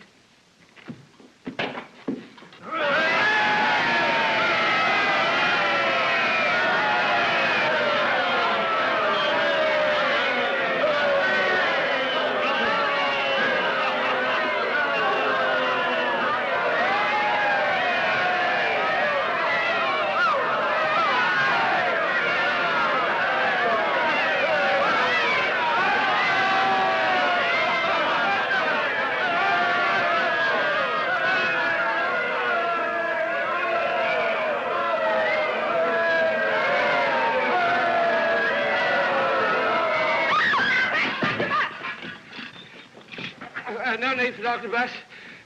no need for Dr. Bus.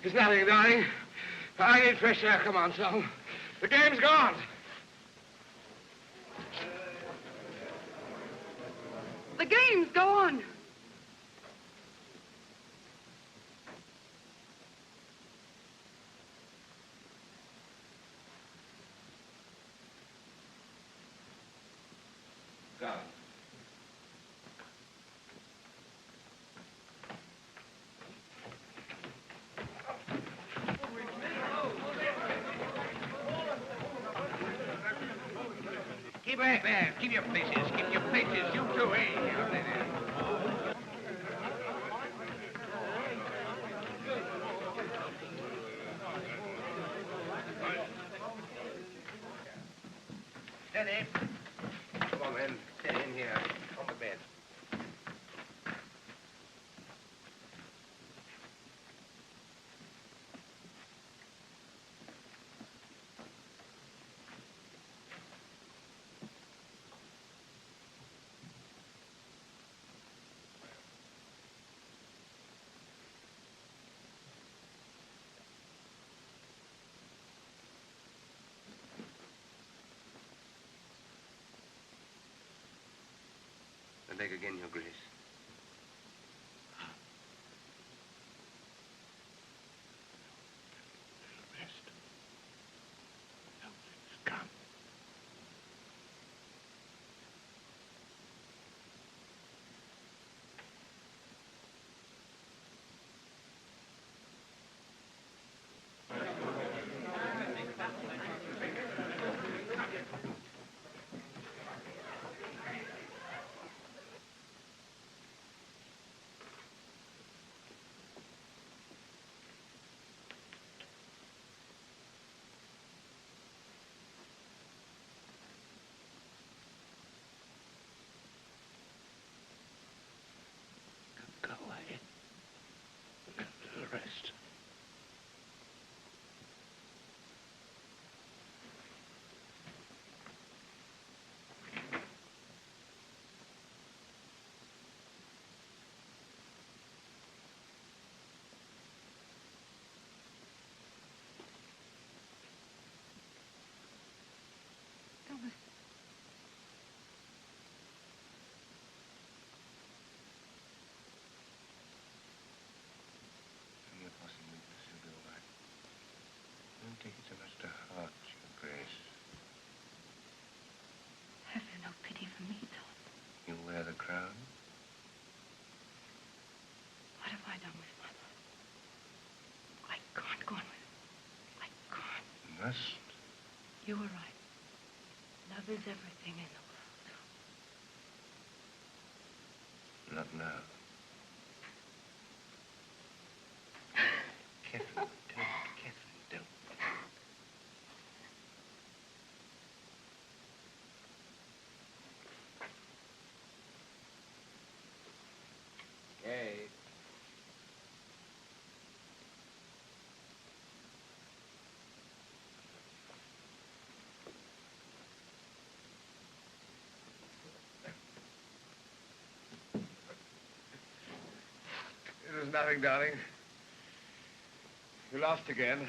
It's nothing, darling. I need fresh air. Come on, Sol. The game's gone. The games go on. Go. Keep back there. Keep your places. Keep your places. You too, eh? Steady. Come on, men. Stay in here. On the bed. I beg again, Your Grace. Rest. No, it's come. Go away. Rest. Thomas. Your passing weakness will be all right. Don't take it so much to heart, Your Grace. Have you no pity for me, Tom? You wear the crown. What have I done with my love? I can't go on with it. I can't. You must. You were right. Love is everything in the world. Not now. Catherine, don't. Catherine, don't. Yay. It was nothing, darling. You lost again.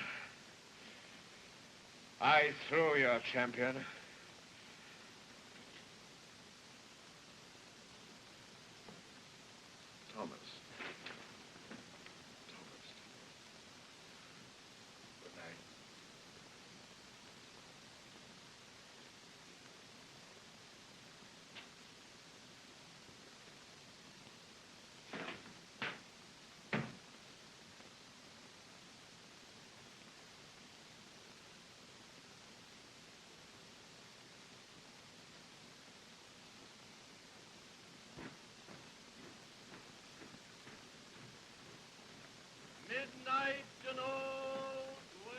I threw your champion. Thomas. Thomas. Good night. Midnight and all well.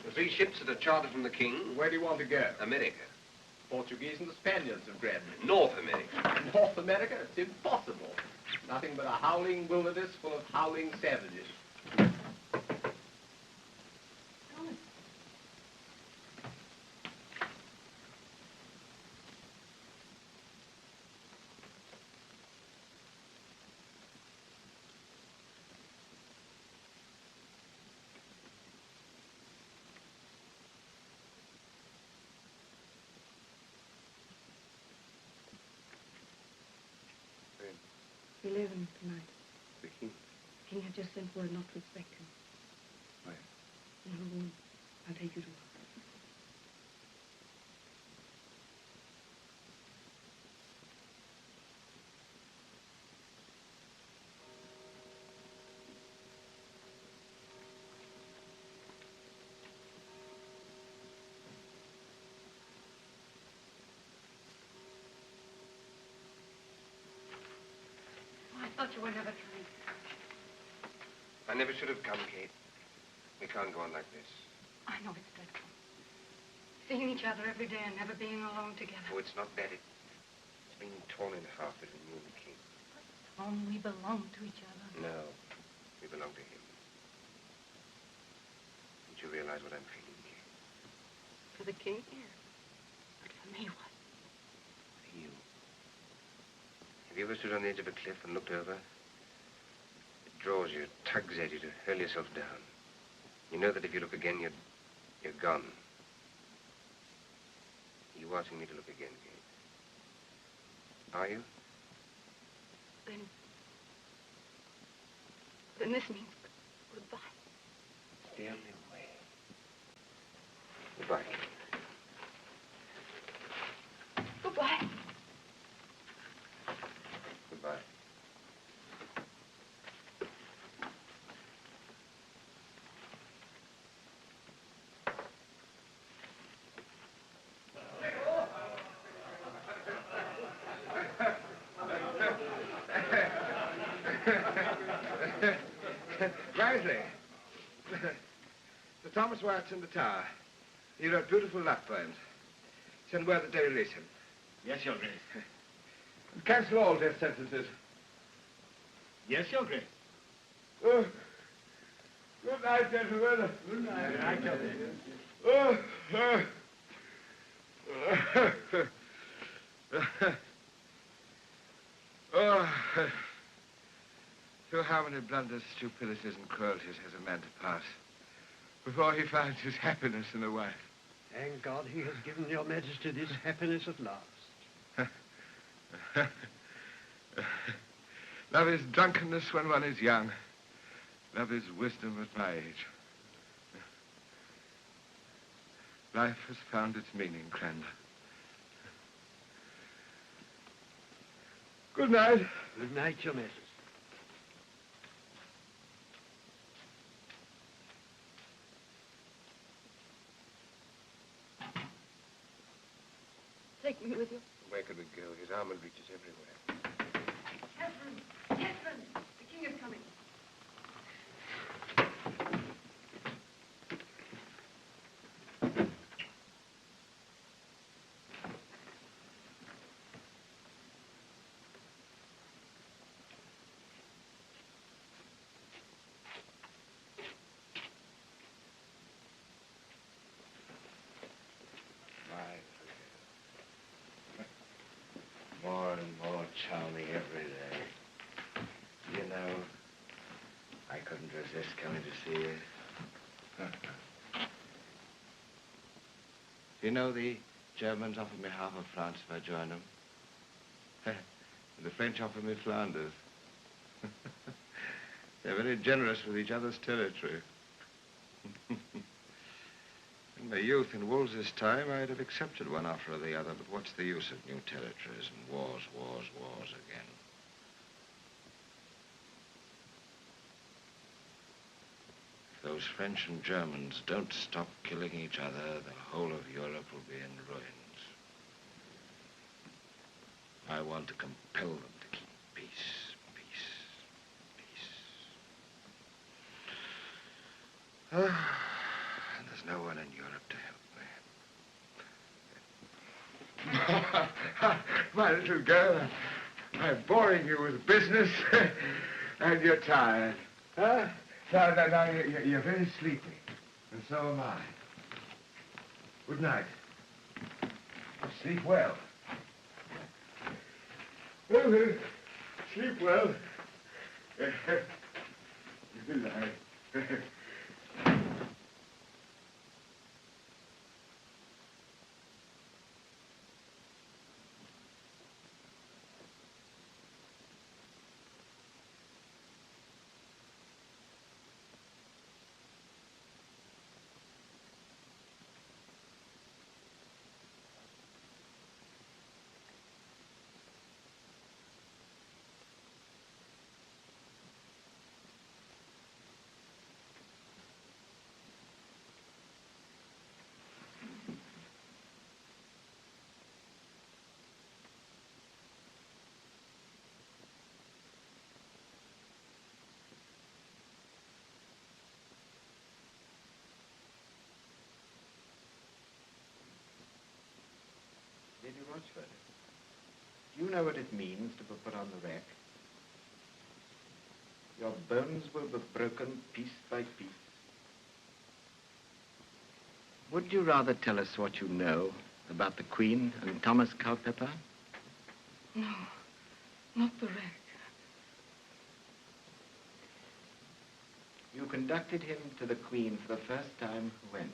The 3 ships that are chartered from the king. Where do you want to go? America. Portuguese and the Spaniards have grabbed me. North America. North America? It's impossible. Nothing but a howling wilderness full of howling savages. with him tonight. The king? The king had just sent word not to expect him. Where? In her room. I'll take you to her. I thought you were never coming. I never should have come, Kate. We can't go on like this. I know it's dreadful. Seeing each other every day and never being alone together. Oh, it's not that. It's been torn in half between you and the king. Tom, we belong to each other. No, we belong to him. Don't you realize what I'm feeling, Kate? For the king? Yes. But for me, what? For you. Have you ever stood on the edge of a cliff and looked over? It draws you, tugs at you to hurl yourself down. You know that if you look again, you're gone. Are you watching me to look again, Kate? Are you? Then this means goodbye. It's the only way. Goodbye, Kate. Goodbye. Goodbye. Wisely. Sir Thomas Wyatt's in the tower. He wrote beautiful love poems. Send word that they release him. Yes, Your Grace. And cancel all death sentences. Yes, Your Grace. Oh, good night, gentlemen. Good night. Good night, Your Grace. Through how many blunders, stupidities, and cruelties has a man to pass before he finds his happiness in a wife? Thank God he has given your majesty this happiness at last. Love is drunkenness when one is young. Love is wisdom at my age. Life has found its meaning, Cranmer. Good night. Good night, your majesty. Take me with you. Where could we go? His armament reaches everywhere. Catherine! Catherine! The king is coming. More and more charming every day. You know, I couldn't resist coming to see you. You know, the Germans offered me half of France if I joined them. And the French offered me Flanders. They're very generous with each other's territory. In my youth, in Wolsey's time, I'd have accepted one offer or the other, but what's the use of new territories and wars, wars, wars again? If those French and Germans don't stop killing each other, the whole of Europe will be in ruins. I want to compel them to keep peace, peace, peace. And there's no one in Europe to help me. My little girl, I'm boring you with business, and you're tired. Huh? No, you're very sleepy, and so am I. Good night. Sleep well. Sleep well. Good night. Rochford, do you know what it means to be put on the rack? Your bones will be broken piece by piece. Would you rather tell us what you know about the Queen and Thomas Culpeper? No, not the rack. You conducted him to the Queen for the first time when?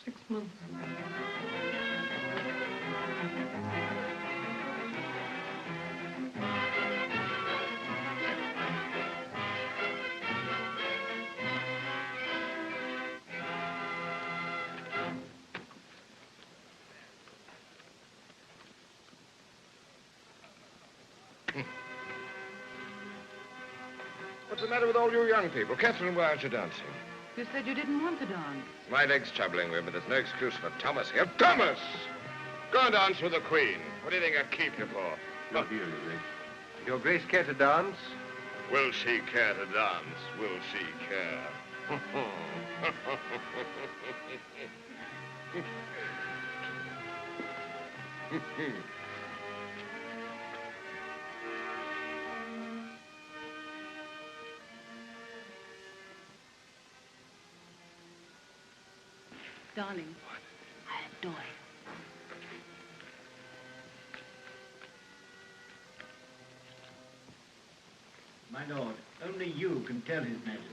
6 months. What's the matter with all you young people? Catherine, why aren't you dancing? You said you didn't want to dance. My leg's troubling me, but there's no excuse for Thomas here. Thomas! Go and dance with the Queen. What do you think I keep you for? Not here, Your Grace. Your Grace care to dance? Will she care to dance? Will she care? Darling, I adore you. My lord, only you can tell His Majesty.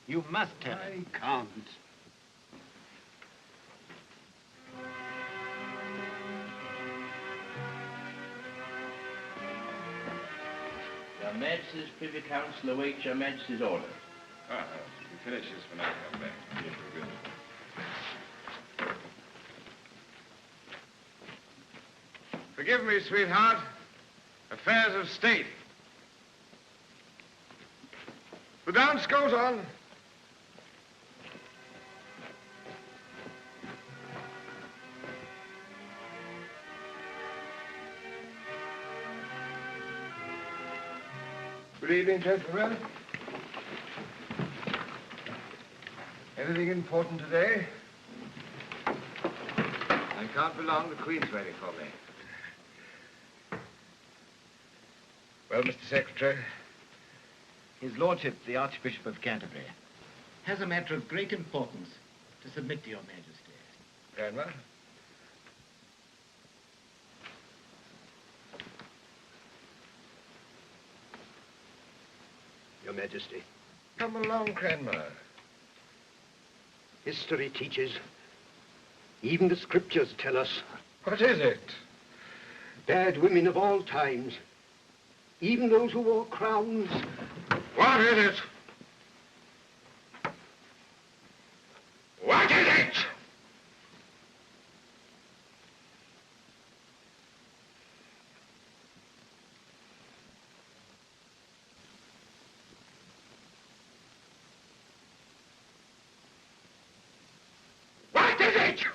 You must tell him. I can't. Your Majesty's Privy Council awaits Your Majesty's order. Ah, we finish this when I come back. Forgive me, sweetheart. Affairs of state. The dance goes on. Good evening, gentlemen. Anything important today? I can't be long. The Queen's waiting for me. Well, Mr. Secretary? His Lordship, the Archbishop of Canterbury, has a matter of great importance to submit to Your Majesty. Grandma? Your Majesty. Come along, Cranmer. History teaches, even the scriptures tell us. What is it? Bad women of all times, even those who wore crowns. What is it? What is it? What is it?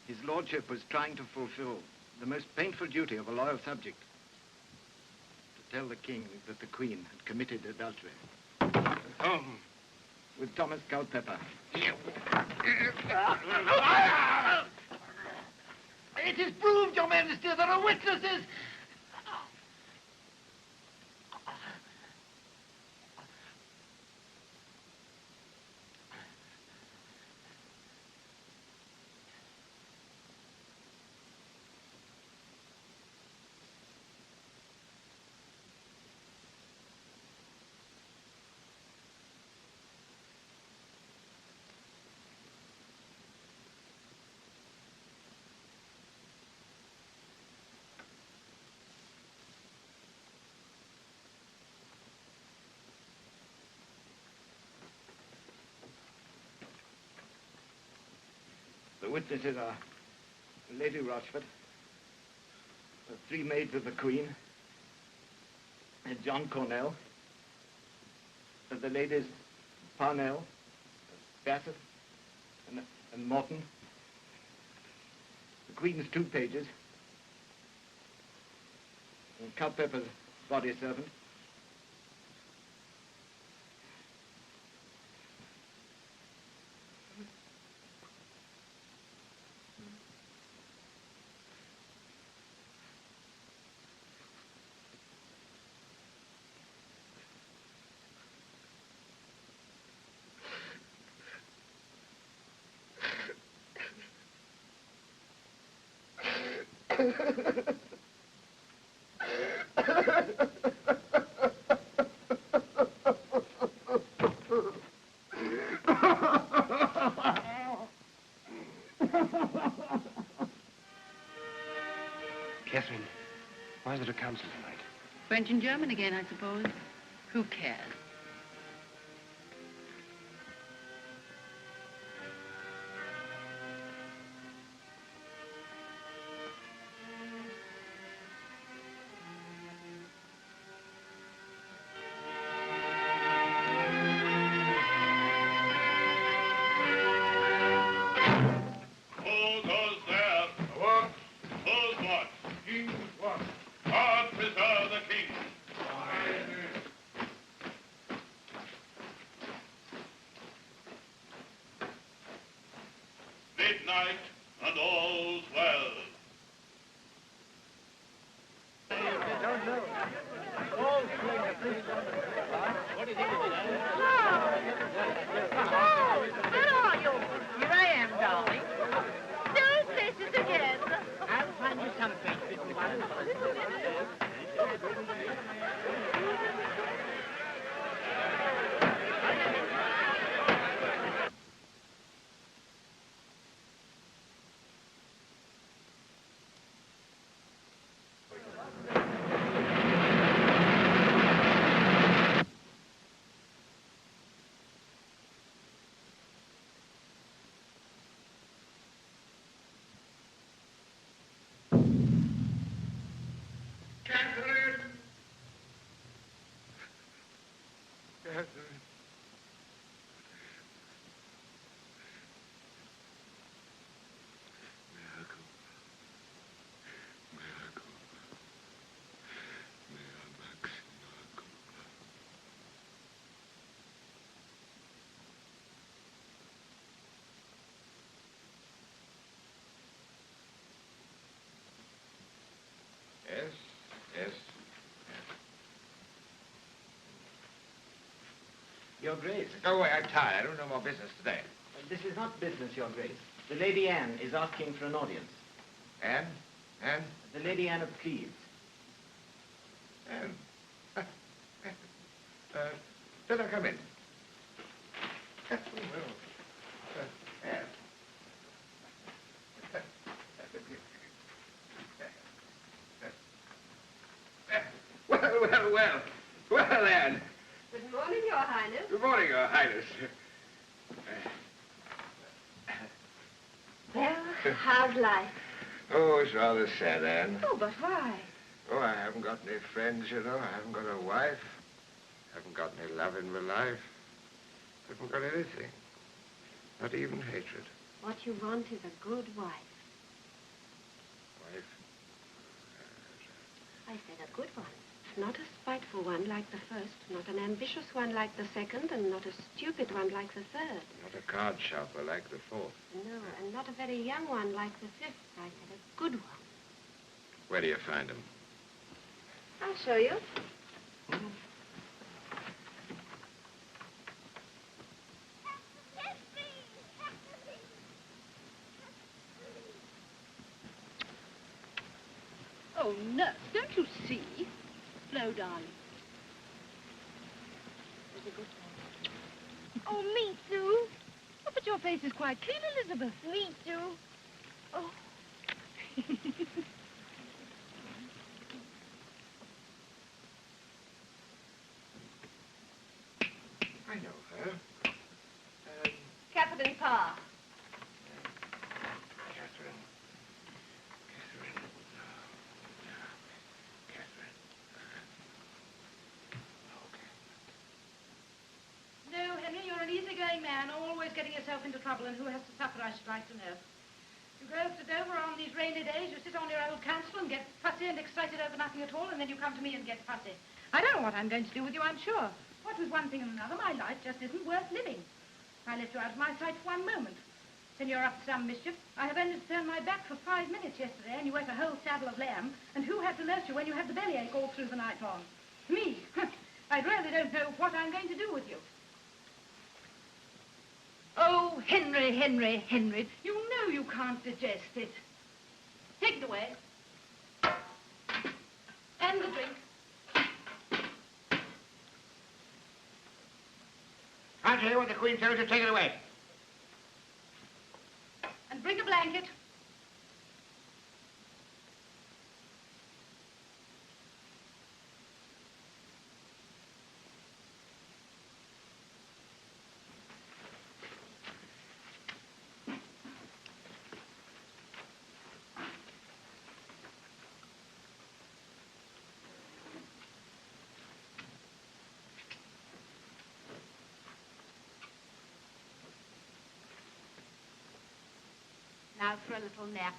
His Lordship was trying to fulfill the most painful duty of a loyal subject. To tell the King that the Queen had committed adultery. Whom? With Thomas Culpeper. It is proved, Your Majesty, there are witnesses. The witnesses are Lady Rochford, the 3 maids of the Queen, and John Cornell, and the ladies Parnell, Bassett, and Morton, the Queen's 2 pages, and Culpeper's body servant, Catherine, why is there a council tonight? French and German again, I suppose. Who cares? Midnight, and all's well. Where are you? Here I am, darling. Those places again. I'll find you some place, little one. Catherine! Catherine. Miracle. Miracle. Mea maxima culpa. Yes, yes. Your Grace. Go away, I'm tired. I don't know more business today. This is not business, Your Grace. The Lady Anne is asking for an audience. Anne? Anne? The Lady Anne of Cleves. Anne? Let her come in. Anne. Well, Anne. Good morning, Your Highness. Good morning, Your Highness. Well, how's life? Oh, it's rather sad, Anne. Oh, but why? Oh, I haven't got any friends, you know. I haven't got a wife. Haven't got any love in my life. Haven't got anything. Not even hatred. What you want is a good wife. Wife? I said a good one. Not a spiteful one like the first, not an ambitious one like the second, and not a stupid one like the third. Not a card sharper like the fourth. No, and not a very young one like the fifth. I said a good one. Where do you find them? I'll show you. Oh, nurse, don't you see? Slow, darling. There's a good one. Oh, me too. Oh, but your face is quite clean, Elizabeth. Me too. Oh. I know her. Catherine Parr. Catherine. No, Henry, you're an easygoing man, always getting yourself into trouble, and who has to suffer, I should like to know. You go over to Dover on these rainy days, you sit on your old council and get fussy and excited over nothing at all, and then you come to me and get fussy. I don't know what I'm going to do with you, I'm sure. What with one thing and another, my life just isn't worth living. I left you out of my sight for 1 moment. Then you're up to some mischief. I have only to turn my back for 5 minutes yesterday, and you ate a whole saddle of lamb, and who had to nurse you when you had the bellyache all through the night long? Me. I really don't know what I'm going to do with you. Oh, Henry, Henry, Henry, you know you can't digest it. Take it away. and the drink. I'll tell you what the Queen tells you, take it away. And bring a blanket. Now for a little nap.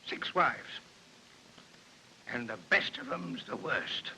Six wives. And the best of them's the worst.